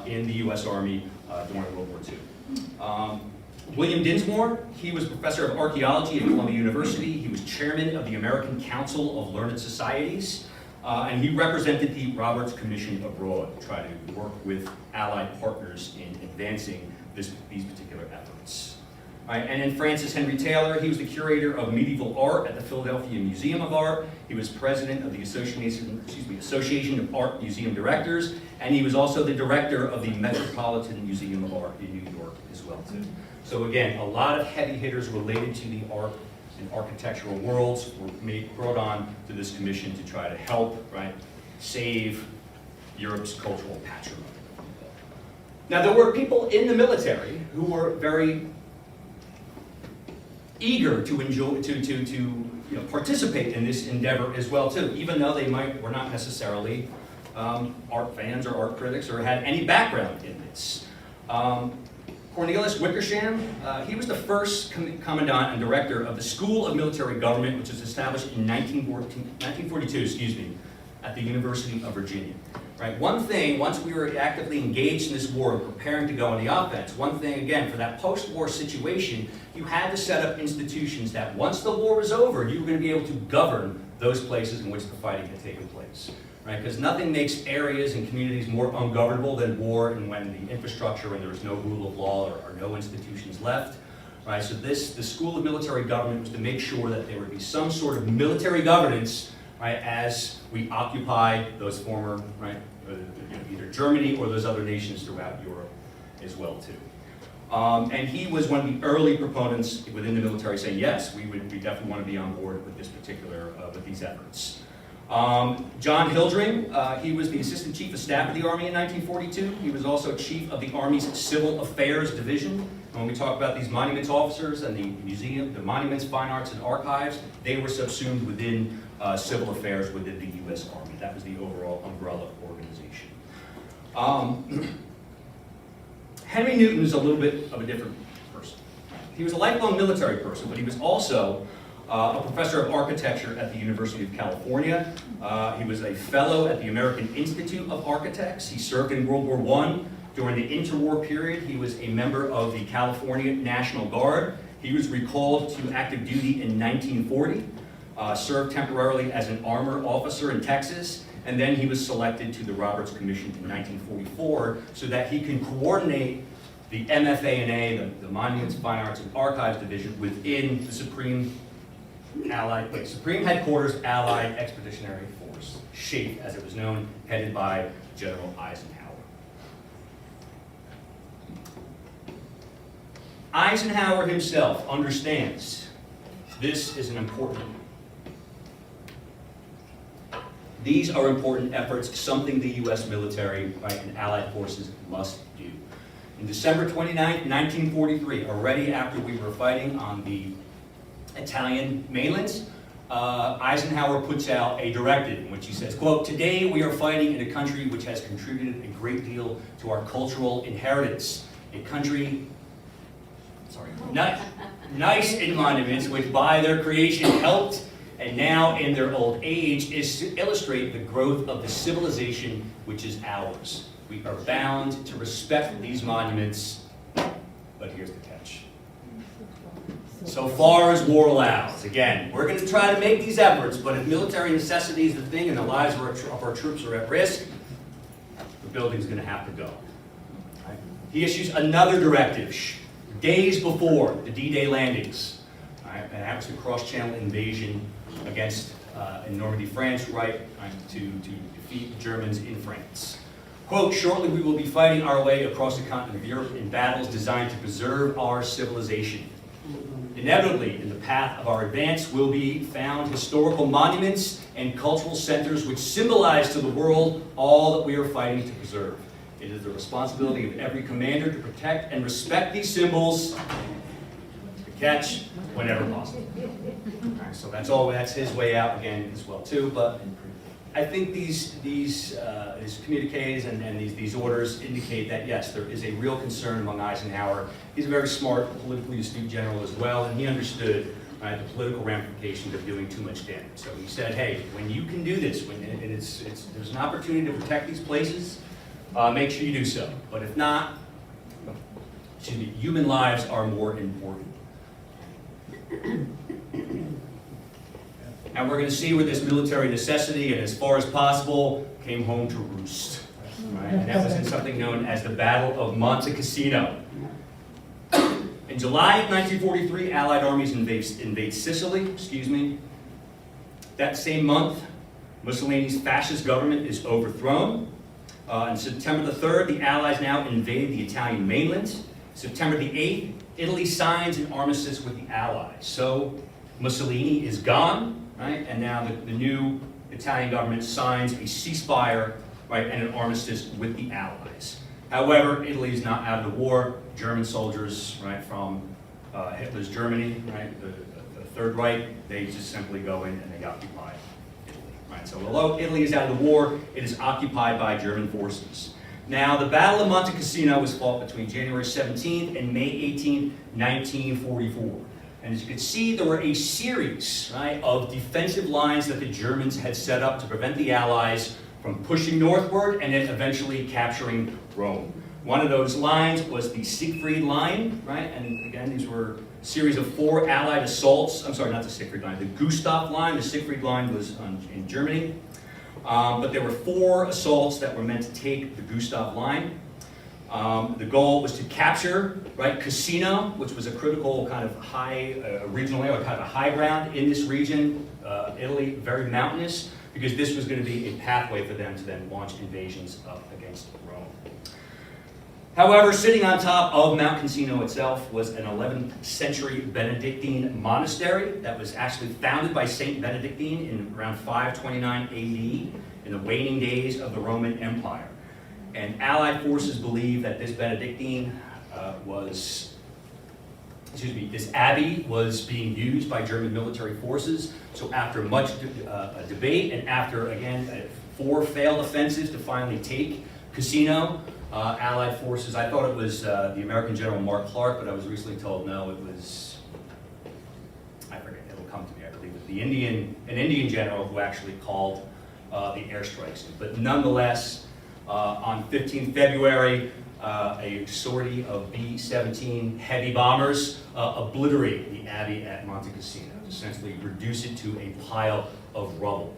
B: in the U.S. Army during World War II. William Dinsmore, he was professor of archaeology at Columbia University. He was chairman of the American Council of Learned Societies, and he represented the Roberts Commission abroad to try to work with Allied partners in advancing these particular efforts. All right, and then Francis Henry Taylor, he was the curator of medieval art at the Philadelphia Museum of Art. He was president of the Association of Art Museum Directors, and he was also the director of the Metropolitan Museum of Art in New York as well, too. So again, a lot of heavy hitters related to the art and architectural worlds were brought on to this commission to try to help, right, save Europe's cultural patrimony. Now, there were people in the military who were very eager to participate in this endeavor as well too, even though they were not necessarily art fans or art critics or had any background in this. Cornelius Wickersham, he was the first commandant and director of the School of Military Government, which was established in 1942, at the University of Virginia. Right? One thing, once we were actively engaged in this war and preparing to go on the offense, one thing, again, for that post-war situation, you had to set up institutions that once the war was over, you were going to be able to govern those places in which the fighting had taken place. Right? Because nothing makes areas and communities more ungovernable than war, and when the infrastructure and there's no rule of law or no institutions left. right? So the School of Military Government was to make sure that there would be some sort of military governance, right, as we occupy those former, right, either Germany or those other nations throughout Europe as well too. And he was one of the early proponents within the military saying, yes, we definitely want to be on board with this particular, with these efforts. John Hildring, he was the Assistant Chief of Staff of the Army in 1942. He was also Chief of the Army's Civil Affairs Division. And when we talk about these monuments officers and the museum, the Monuments, Fine Arts, and Archives, they were subsumed within civil affairs within the U.S. Army. That was the overall umbrella organization. Henry Newton is a little bit of a different person. He was a lifelong military person, but he was also a professor of architecture at the University of California. He was a fellow at the American Institute of Architects. He served in World War I. During the interwar period, he was a member of the California National Guard. He was recalled to active duty in 1940, served temporarily as an armor officer in Texas, and then he was selected to the Roberts Commission in 1944 so that he can coordinate the MFA&A, the Monuments, Fine Arts, and Archives Division within the Supreme Headquarters Allied Expeditionary Force, SHAEF as it was known, headed by General Eisenhower. Eisenhower himself understands this is an important. These are important efforts, something the U.S. military, right, and Allied forces must do. In December 29, 1943, already after we were fighting on the Italian mainland, Eisenhower puts out a directive in which he says, quote, "Today we are fighting in a country which has contributed a great deal to our cultural inheritance, a country nice in monuments which by their creation helped and now in their old age is to illustrate the growth of the civilization which is ours. We are bound to respect these monuments, but here's the catch. So far as war allows. Again, we're going to try to make these efforts, but if military necessity is the thing and the lives of our troops are at risk, the building's going to have to go." Right? He issues another directive days before the D-Day landings. Right? And that was the cross-channel invasion against in Normandy, France, right, to defeat the Germans in France. Quote, "Shortly we will be fighting our way across the continent of Europe in battles designed to preserve our civilization. Inevitably, in the path of our advance will be found historical monuments and cultural centers which symbolize to the world all that we are fighting to preserve. It is the responsibility of every commander to protect and respect these symbols, to catch whenever possible." All right, so that's his way out again as well too. But I think these communiques and these orders indicate that yes, there is a real concern among Eisenhower. He's a very smart, politically astute general as well, and he understood the political ramifications of doing too much damage. So he said, hey, when you can do this, there's an opportunity to protect these places, make sure you do so. But if not, human lives are more important. And we're going to see where this military necessity, and as far as possible, came home to roost. Right? And that was in something known as the Battle of Monte Cassino. In July of 1943, Allied armies invade Sicily. That same month, Mussolini's fascist government is overthrown. On September the 3rd, the Allies now invade the Italian mainland. September the 8th, Italy signs an armistice with the Allies. So Mussolini is gone. Right? And now the new Italian government signs a ceasefire, right, and an armistice with the Allies. However, Italy is not out of the war. German soldiers, right, from Hitler's Germany, right, the Third Reich, they just simply go in and they occupy Italy. Right? So although Italy is out of the war, it is occupied by German forces. Now, the Battle of Monte Cassino was fought between January 17th and May 18th, 1944. And as you can see, there were a series, right, of defensive lines that the Germans had set up to prevent the Allies from pushing northward and then eventually capturing Rome. One of those lines was the Siegfried Line, right? And again, these were a series of 4 Allied assaults. I'm sorry, not the Siegfried Line, the Gustav Line. The Siegfried Line was in Germany. But there were 4 assaults that were meant to take the Gustav Line. The goal was to capture, right, Cassino, which was a critical kind of high regional area, kind of a high ground in this region, Italy, very mountainous, because this was going to be a pathway for them to then launch invasions up against Rome. However, sitting on top of Mount Cassino itself was an 11th century Benedictine monastery that was actually founded by Saint Benedictine in around 529 AD in the waning days of the Roman Empire. And Allied forces believe that this this abbey was being used by German military forces. So after much debate and after, again, 4 failed offensives to finally take Cassino, Allied forces, I thought it was the American General Mark Clark, but I was recently told no, it was, I forget, it'll come to me, I believe it was an Indian general who actually called the airstrikes. But nonetheless, on 15 February, a sortie of B-17 heavy bombers obliterated the abbey at Monte Cassino, essentially reduce it to a pile of rubble.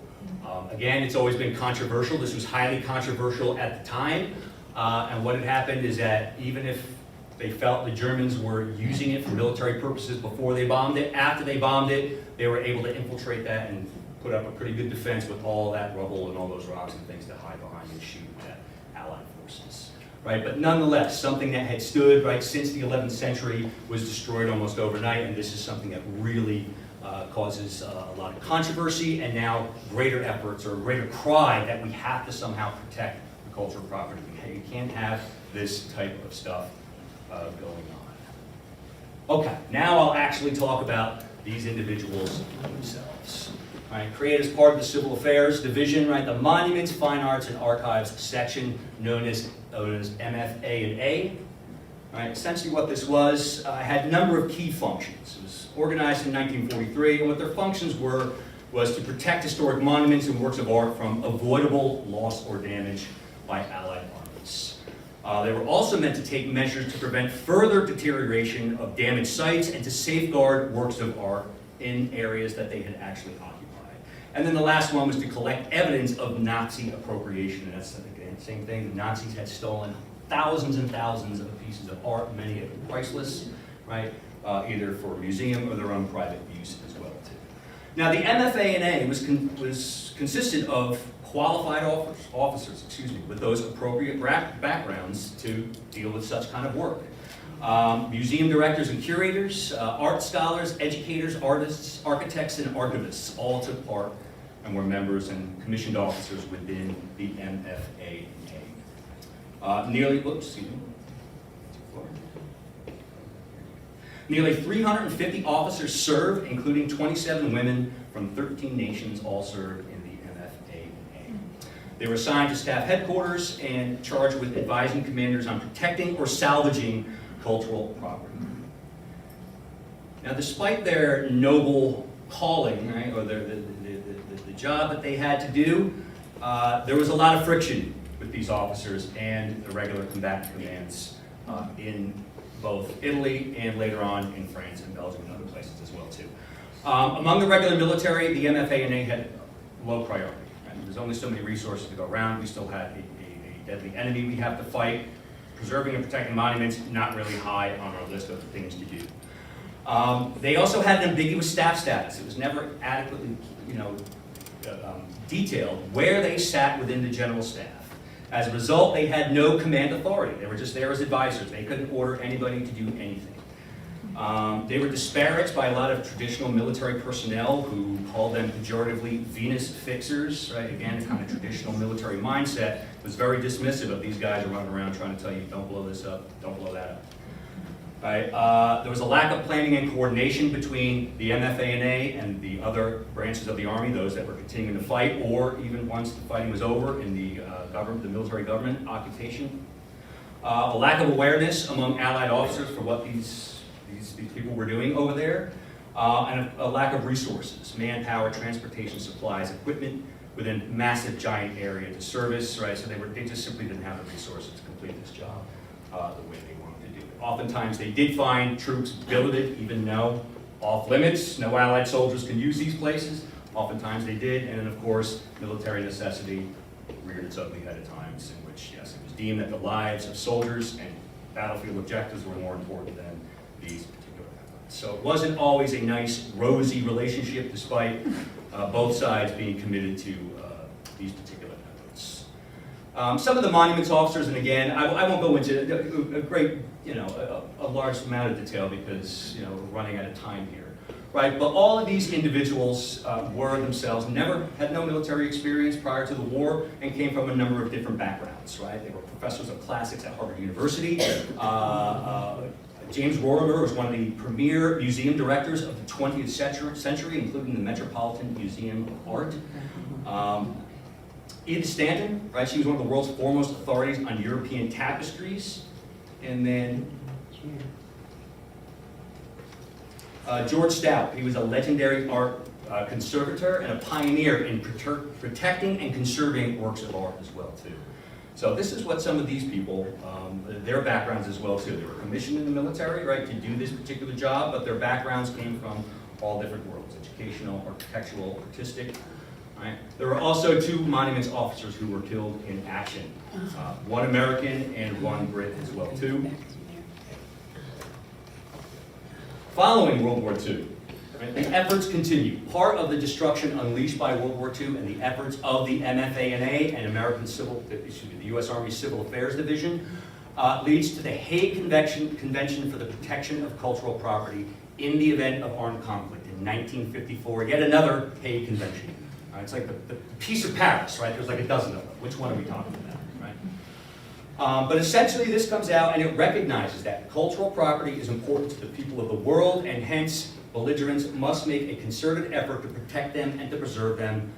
B: Again, it's always been controversial. This was highly controversial at the time. And what had happened is that even if they felt the Germans were using it for military purposes before they bombed it, after they bombed it, they were able to infiltrate that and put up a pretty good defense with all that rubble and all those rocks and things to hide behind and shoot at Allied forces. Right? But nonetheless, something that had stood right since the 11th century was destroyed almost overnight, and this is something that really causes a lot of controversy and now greater efforts or a greater cry that we have to somehow protect the cultural property. You can't have this type of stuff going on. Okay, now I'll actually talk about these individuals themselves. Right, created as part of the Civil Affairs Division, right, the Monuments, Fine Arts, and Archives section known as MFA&A. Right, essentially what this was, had a number of key functions. It was organized in 1943, and what their functions were was to protect historic monuments and works of art from avoidable loss or damage by Allied armies. They were also meant to take measures to prevent further deterioration of damaged sites and to safeguard works of art in areas that they had actually occupied. And then the last one was to collect evidence of Nazi appropriation. And that's, again, same thing. The Nazis had stolen thousands and thousands of pieces of art, many of them priceless, right? Either for museum or their own private use as well, too. Now, the MFA&A consisted of qualified officers, with those appropriate backgrounds to deal with such kind of work. Museum directors and curators, art scholars, educators, artists, architects, and archivists all took part and were members and commissioned officers within the MFA&A. Nearly 350 officers served, including 27 women from 13 nations, all served in the MFA&A. They were assigned to staff headquarters and charged with advising commanders on protecting or salvaging cultural property. Now, despite their noble calling, right, or the job that they had to do, there was a lot of friction with these officers and the regular combatant commands in both Italy and later on in France and Belgium and other places as well, too. Among the regular military, the MFA&A had low priority. Right? There's only so many resources to go around. We still had a deadly enemy we have to fight. Preserving and protecting monuments, not really high on our list of things to do. They also had an ambiguous staff status. It was never adequately, detailed where they sat within the general staff. As a result, they had no command authority. They were just there as advisors. They couldn't order anybody to do anything. They were disparaged by a lot of traditional military personnel who called them pejoratively Venus fixers, right? Again, a kind of traditional military mindset was very dismissive of these guys running around trying to tell you, don't blow this up, don't blow that up. Right? There was a lack of planning and coordination between the MFA&A and the other branches of the Army, those that were continuing to fight, or even once the fighting was over in the military government occupation. A lack of awareness among Allied officers for what these people were doing over there, and a lack of resources, manpower, transportation, supplies, equipment within a massive, giant area to service, right? So they just simply didn't have the resources to complete this job the way they wanted to do it. Oftentimes they did find troops billeted, even though off limits, no Allied soldiers can use these places. Oftentimes they did, and then of course, military necessity reared its ugly head at times, in which, yes, it was deemed that the lives of soldiers and battlefield objectives were more important than these particular efforts. So it wasn't always a nice, rosy relationship, despite both sides being committed to these particular efforts. Some of the monuments officers, and again, I won't go into a great, a large amount of detail because, we're running out of time here. Right, but all of these individuals were themselves, had no military experience prior to the war, and came from a number of different backgrounds, right? They were professors of classics at Harvard University. James Rorimer was one of the premier museum directors of the 20th century, including the Metropolitan Museum of Art. Edith Stanton, right? She was one of the world's foremost authorities on European tapestries. And then George Stout, he was a legendary art conservator and a pioneer in protecting and conserving works of art as well too. So this is what some of these people, their backgrounds as well too. They were commissioned in the military, right, to do this particular job, but their backgrounds came from all different worlds: educational, architectural, artistic. Right? There were also 2 monuments officers who were killed in action, one American and one Brit as well too. Following World War II, right, the efforts continued. Part of the destruction unleashed by World War II and the efforts of the MFA&A and the U.S. Army Civil Affairs Division leads to the Hague Convention for the Protection of Cultural Property in the event of armed conflict in 1954. Yet another Hague Convention. It's like the Peace of Paris, right? There's like a dozen of them. Which one are we talking about, right? But essentially this comes out and it recognizes that cultural property is important to the people of the world, and hence belligerents must make a concerted effort to protect them and to preserve them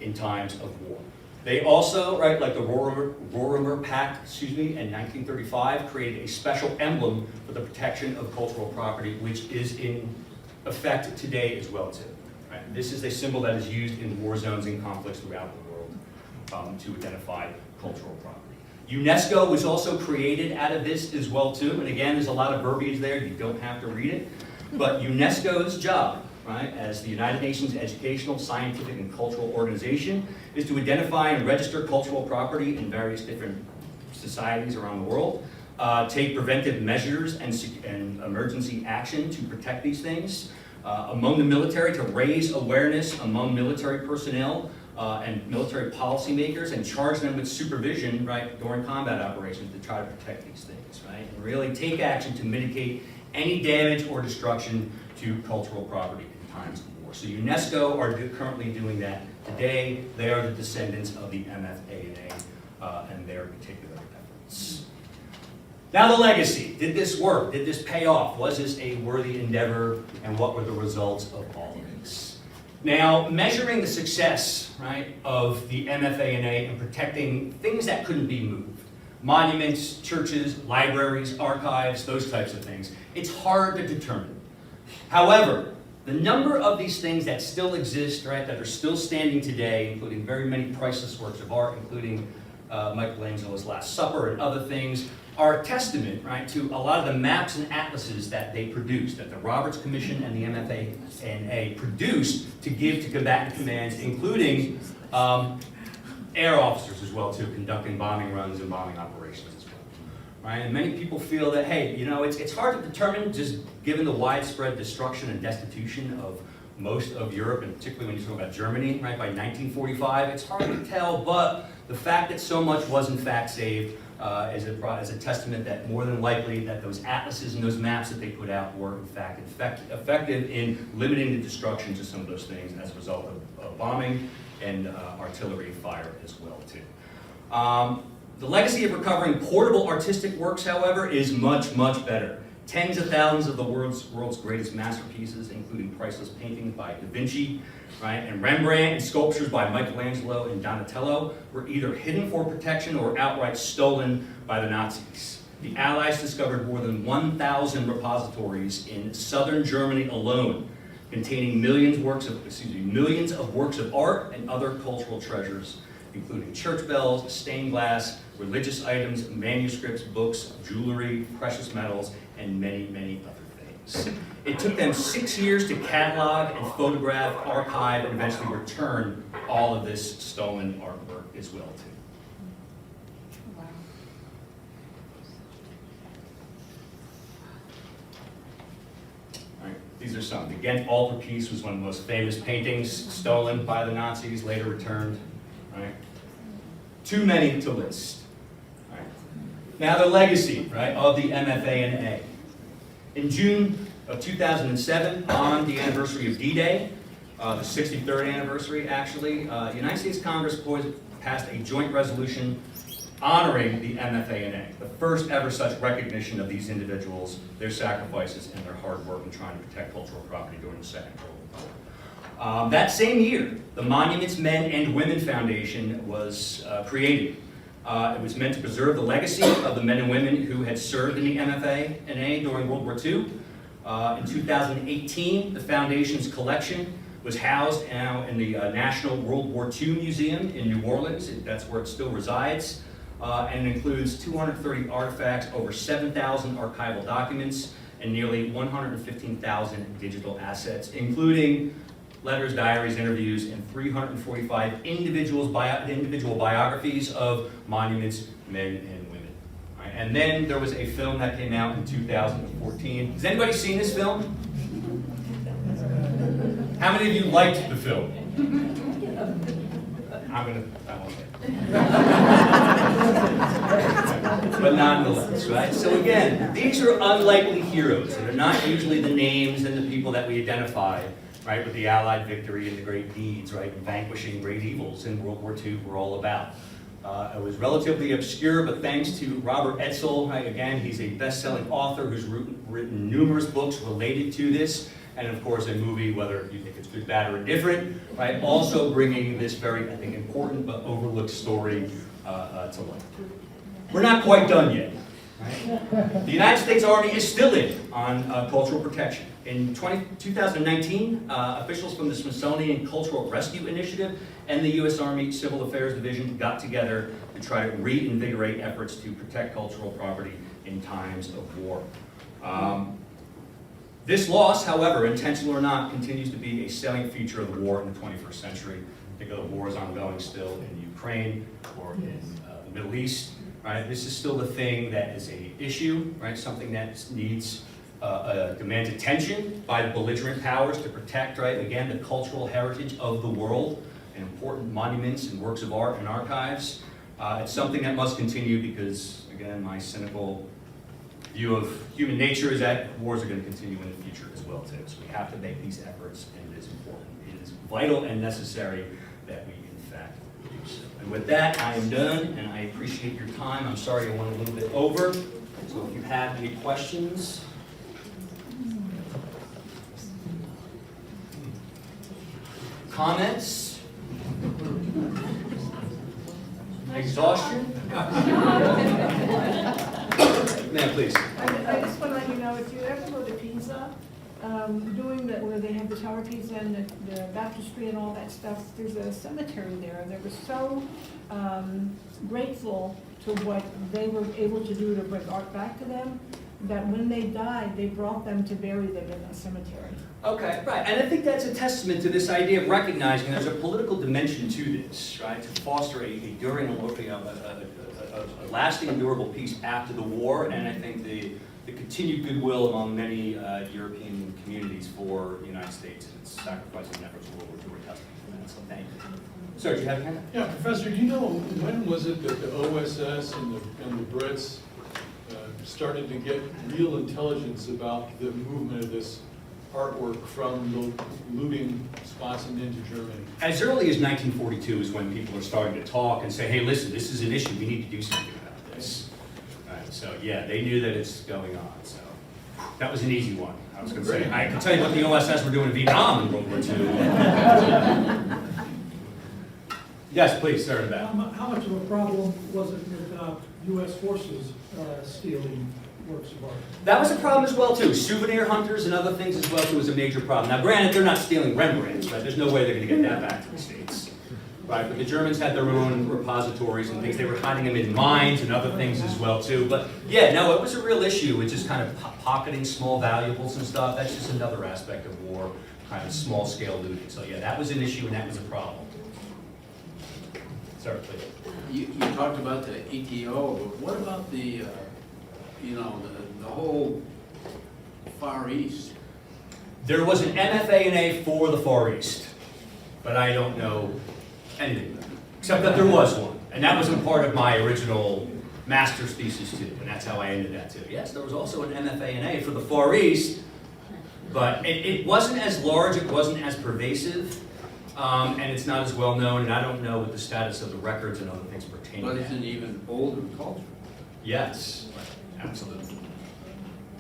B: in times of war. They also, right, like the Rorimer Pact, in 1935, created a special emblem for the protection of cultural property, which is in effect today as well too. Right? This is a symbol that is used in war zones and conflicts throughout the world to identify cultural property. UNESCO was also created out of this as well too, and again, there's a lot of verbiage there, you don't have to read it, but UNESCO's job, right, as the United Nations Educational, Scientific, and Cultural Organization, is to identify and register cultural property in various different societies around the world, take preventive measures and emergency action to protect these things, among the military, to raise awareness among military personnel and military policymakers, and charge them with supervision, right, during combat operations to try to protect these things, right, and really take action to mitigate any damage or destruction to cultural property in times of war. So UNESCO are currently doing that today. They are the descendants of the MFA&A and their particular efforts. Now the legacy. Did this work? Did this pay off? Was this a worthy endeavor? And what were the results of all of this? Now, measuring the success, right, of the MFA&A in protecting things that couldn't be moved, monuments, churches, libraries, archives, those types of things, it's hard to determine. However, the number of these things that still exist, right, that are still standing today, including very many priceless works of art, including Michelangelo's Last Supper and other things, are a testament, right, to a lot of the maps and atlases that they produced, that the Roberts Commission and the MFA&A produced to give to combatant commands, including air officers as well too, conducting bombing runs and bombing operations as well. Right? And many people feel that, hey, it's hard to determine, just given the widespread destruction and destitution of most of Europe, and particularly when you talk about Germany, right, by 1945, it's hard to tell, but the fact that so much was in fact saved is a testament that more than likely that those atlases and those maps that they put out were in fact effective in limiting the destruction to some of those things as a result of bombing and artillery fire as well too. The legacy of recovering portable artistic works, however, is much, much better. Tens of thousands of the world's greatest masterpieces, including priceless paintings by Da Vinci, right, and Rembrandt, and sculptures by Michelangelo and Donatello, were either hidden for protection or outright stolen by the Nazis. The Allies discovered more than 1,000 repositories in southern Germany alone, containing millions of works of art and other cultural treasures, including church bells, stained glass, religious items, manuscripts, books, jewelry, precious metals, and many, many other things. It took them 6 years to catalog and photograph, archive, and eventually return all of this stolen artwork as well too.
C: Wow.
B: just some. The Ghent altarpiece was one of the most famous paintings, stolen by the Nazis, later returned. Right? Too many to list. Right? Now the legacy, right, of the MFA&A. In June of 2007, on the anniversary of D-Day, the 63rd anniversary actually, the United States Congress passed a joint resolution honoring the MFA&A, the first ever such recognition of these individuals, their sacrifices, and their hard work in trying to protect cultural property during the Second World War. That same year, the Monuments Men and Women Foundation was created. It was meant to preserve the legacy of the men and women who had served in the MFA&A during World War II. In 2018, the foundation's collection was housed now in the National World War II Museum in New Orleans. That's where it still resides. And it includes 230 artifacts, over 7,000 archival documents, and nearly 115,000 digital assets, including letters, diaries, interviews, and 345 individual biographies of monuments, men and women. All right, and then there was a film that came out in 2014. Has anybody seen this film? How many of you liked the film? I won't say. But nonetheless, right? So again, these are unlikely heroes. They're not usually the names and the people that we identify, right, with the Allied victory and the great deeds, right, vanquishing great evils in World War II were all about. It was relatively obscure, but thanks to Robert Edsel, right, again, he's a best-selling author who's written numerous books related to this, and of course a movie, whether you think it's good, bad, or indifferent, right, also bringing this very, I think, important but overlooked story to life. We're not quite done yet. Right? The United States Army is still in on cultural protection. In 2019, officials from the Smithsonian Cultural Rescue Initiative and the U.S. Army Civil Affairs Division got together to try to reinvigorate efforts to protect cultural property in times of war. This loss, however, intentional or not, continues to be a salient feature of the war in the 21st century. Think of the wars ongoing still in Ukraine or in the Middle East. Right? This is still the thing that is an issue, right? Something that needs, demands attention by the belligerent powers to protect, right, again, the cultural heritage of the world and important monuments and works of art and archives. It's something that must continue because, again, my cynical view of human nature is that wars are going to continue in the future as well, too. So we have to make these efforts, and it is important. It is vital and necessary that we, in fact, do so. And with that, I am done, and I appreciate your time. I'm sorry I went a little bit over. So if you have any questions. Comments? Exhaustion? Ma'am, please.
C: I just want to let you know, if you ever go to Pisa, where they have the Tower of Pisa and the baptistry and all that stuff, there's a cemetery there. They were so grateful to what they were able to do to bring art back to them, that when they died, they brought them to bury them in a cemetery.
B: Okay, right, and I think that's a testament to this idea of recognizing there's a political dimension to this, right? To foster a lasting and durable peace after the war, and I think the continued goodwill among many European communities for the United States and its sacrifices and efforts in World War II were testament to that. So thank you. Sir, do you have a hand?
D: Yeah, Professor, do you know when was it that the OSS and the Brits started to get real intelligence about the movement of this artwork from the looting spots and into Germany?
B: As early as 1942 is when people are starting to talk and say, hey, listen, this is an issue, we need to do something about this. Right, so yeah, they knew that it's going on. So that was an easy one. I was going to say, I can tell you what the OSS were doing in Vietnam in World War II. Yes, please, sir, in the back.
E: How much of a problem was it with U.S. forces stealing works of art?
B: That was a problem as well too. Souvenir hunters and other things as well too was a major problem. Now granted, they're not stealing Rembrandts, right? There's no way they're going to get that back to the States. Right, but the Germans had their own repositories and things. They were hiding them in mines and other things as well too. But yeah, no, it was a real issue. It's just kind of pocketing small valuables and stuff. That's just another aspect of war, kind of small scale looting. So yeah, that was an issue and that was a problem. Sorry, please.
F: You talked about the ETO, but what about the, the whole Far East?
B: There was an MFA&A for the Far East, but I don't know anything about it, except that there was one. And that was a part of my original master's thesis too, and that's how I ended that too. Yes, there was also an MFA&A for the Far East, but it wasn't as large, it wasn't as pervasive, and it's not as well known, and I don't know what the status of the records and other things pertaining
F: But
B: to
F: it's
B: that.
F: an even older culture.
B: Yes, absolutely.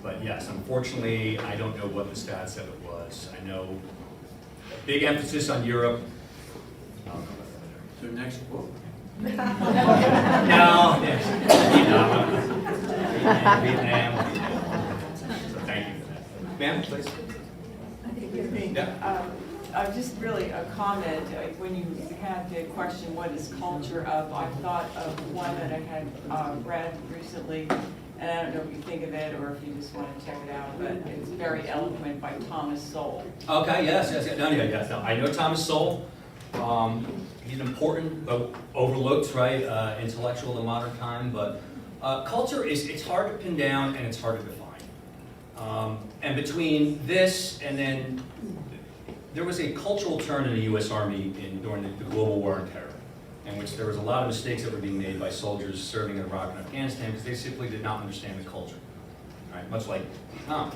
B: But yes, unfortunately, I don't know what the status of it was. I know a big emphasis on Europe. I'll come back to
F: Their next book.
B: that. No, yes. Vietnam. So thank you for that. Ma'am, please. Yeah.
G: Just really a comment, when you had the question, what is culture of, I thought of one that I had read recently, and I don't know if you think of it or if you just want to check it out, but it's very eloquent by Thomas Sowell.
B: Okay, yes. No, I know Thomas Sowell. He's an important but overlooked, right, intellectual in the modern time. But culture it's hard to pin down and it's hard to define. And between this and then there was a cultural turn in the U.S. Army during the global war on terror, in which there was a lot of mistakes that were being made by soldiers serving in Iraq and Afghanistan because they simply did not understand the culture, right? Much like Vietnam,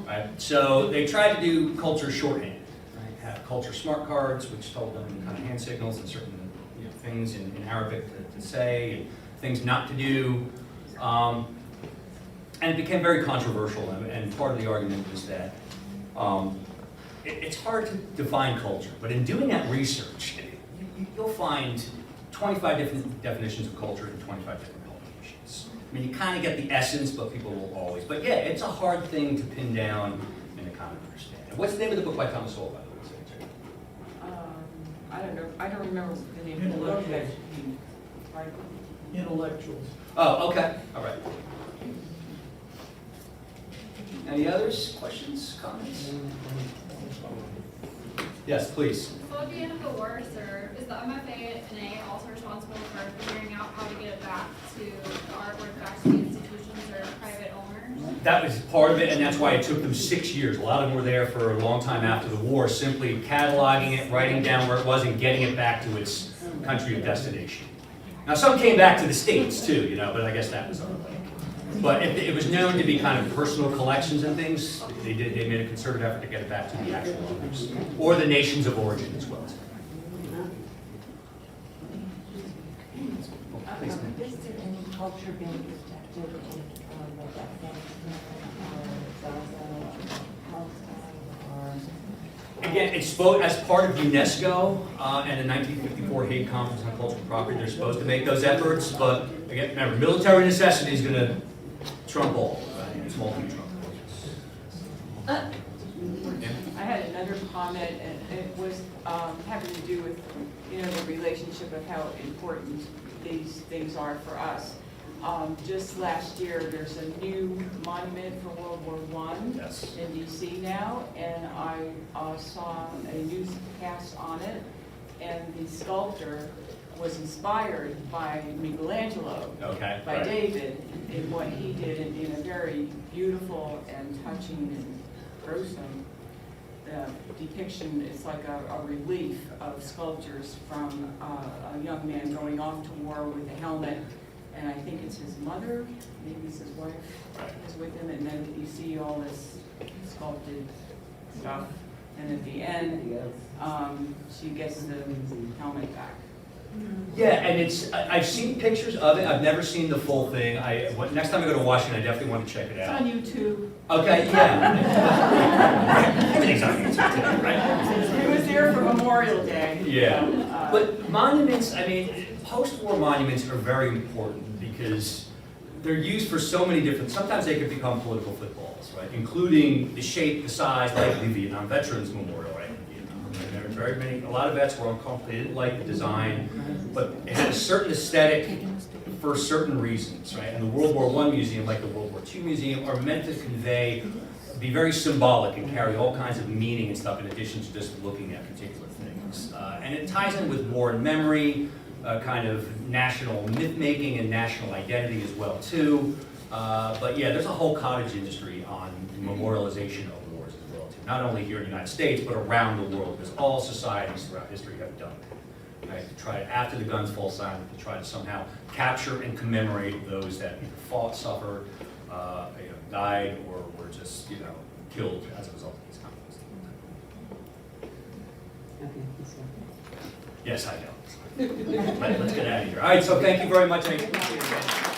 B: right? So they tried to do culture shorthand, right? Have culture smart cards, which told them kind of hand signals and certain things in Arabic to say, and things not to do. And it became very controversial, and part of the argument was that it's hard to define culture, but in doing that research, you'll find 25 different definitions of culture in 25 different publications. I mean, you kind of get the essence, but people will always. But yeah, it's a hard thing to pin down and to kind of understand. What's the name of the book by Thomas Sowell, by the way?
G: I don't know, I don't remember the name of the book that he, right?
E: Intellectuals.
B: Oh, okay, all right. Any others? Questions, comments? Yes, please.
H: So at the end of the war, sir, is the MFA&A also responsible for figuring out how to get it back to the artwork, back to the institutions or private owners?
B: That was part of it, and that's why it took them 6 years. A lot of them were there for a long time after the war, simply cataloging it, writing down where it was, and getting it back to its country of destination. Now, some came back to the States too, but I guess that was other way. But it was known to be kind of personal collections and things. They made a concerted effort to get it back to the actual owners, or the nations of origin as well.
I: Is there any culture being protected in like Afghanistan or Gaza or Palestine or?
B: Again, it's supposed, as part of UNESCO and the 1954 Hague Conference on Cultural Property, they're supposed to make those efforts, but again, remember, military necessity is going to trump all, right? It's multi-trump.
G: I had another comment, and it was having to do with, the relationship of how important these things are for us. Just last year, there's a new monument for World War I
B: Yes.
G: in DC now, and I saw a newscast on it, and the sculptor was inspired by Michelangelo,
B: Okay.
G: by
B: right.
G: David, in what he did in a very beautiful and touching and gruesome depiction. It's like a relief of sculptures from a young man going off to war with a helmet, and I think it's his mother, maybe it's his wife, is with him, and then you see all this sculpted stuff, and at the end, she gets the helmet back.
B: Yeah, and I've seen pictures of it. I've never seen the full thing. Next time I go to Washington, I definitely want to check it
G: It's
B: out.
G: on YouTube.
B: Okay, yeah. Everything's on YouTube today, right?
G: It was there for Memorial Day.
B: Yeah. But monuments, post-war monuments are very important because they're used for so many different, sometimes they could become political footballs, right? Including the shape, the size, like the Vietnam Veterans Memorial, right? And there were a lot of vets were uncomfortable, they didn't like the design, but it had a certain aesthetic for certain reasons, right? And the World War I Museum, like the World War II Museum, are meant to convey, be very symbolic and carry all kinds of meaning and stuff in addition to just looking at particular things. And it ties in with war and memory, kind of national myth-making and national identity as well, too. But yeah, there's a whole cottage industry on memorialization of wars as well, too. not only here in the United States, but around the world, because all societies throughout history have done it. Right? To try, after the guns fall silent, to try to somehow capture and commemorate those that either fought, suffered, died, or were just, killed as a result of these conflicts.
I: Okay, this one.
B: Yes, I know. Let's get out of here. All right, so thank you very much. I appreciate it.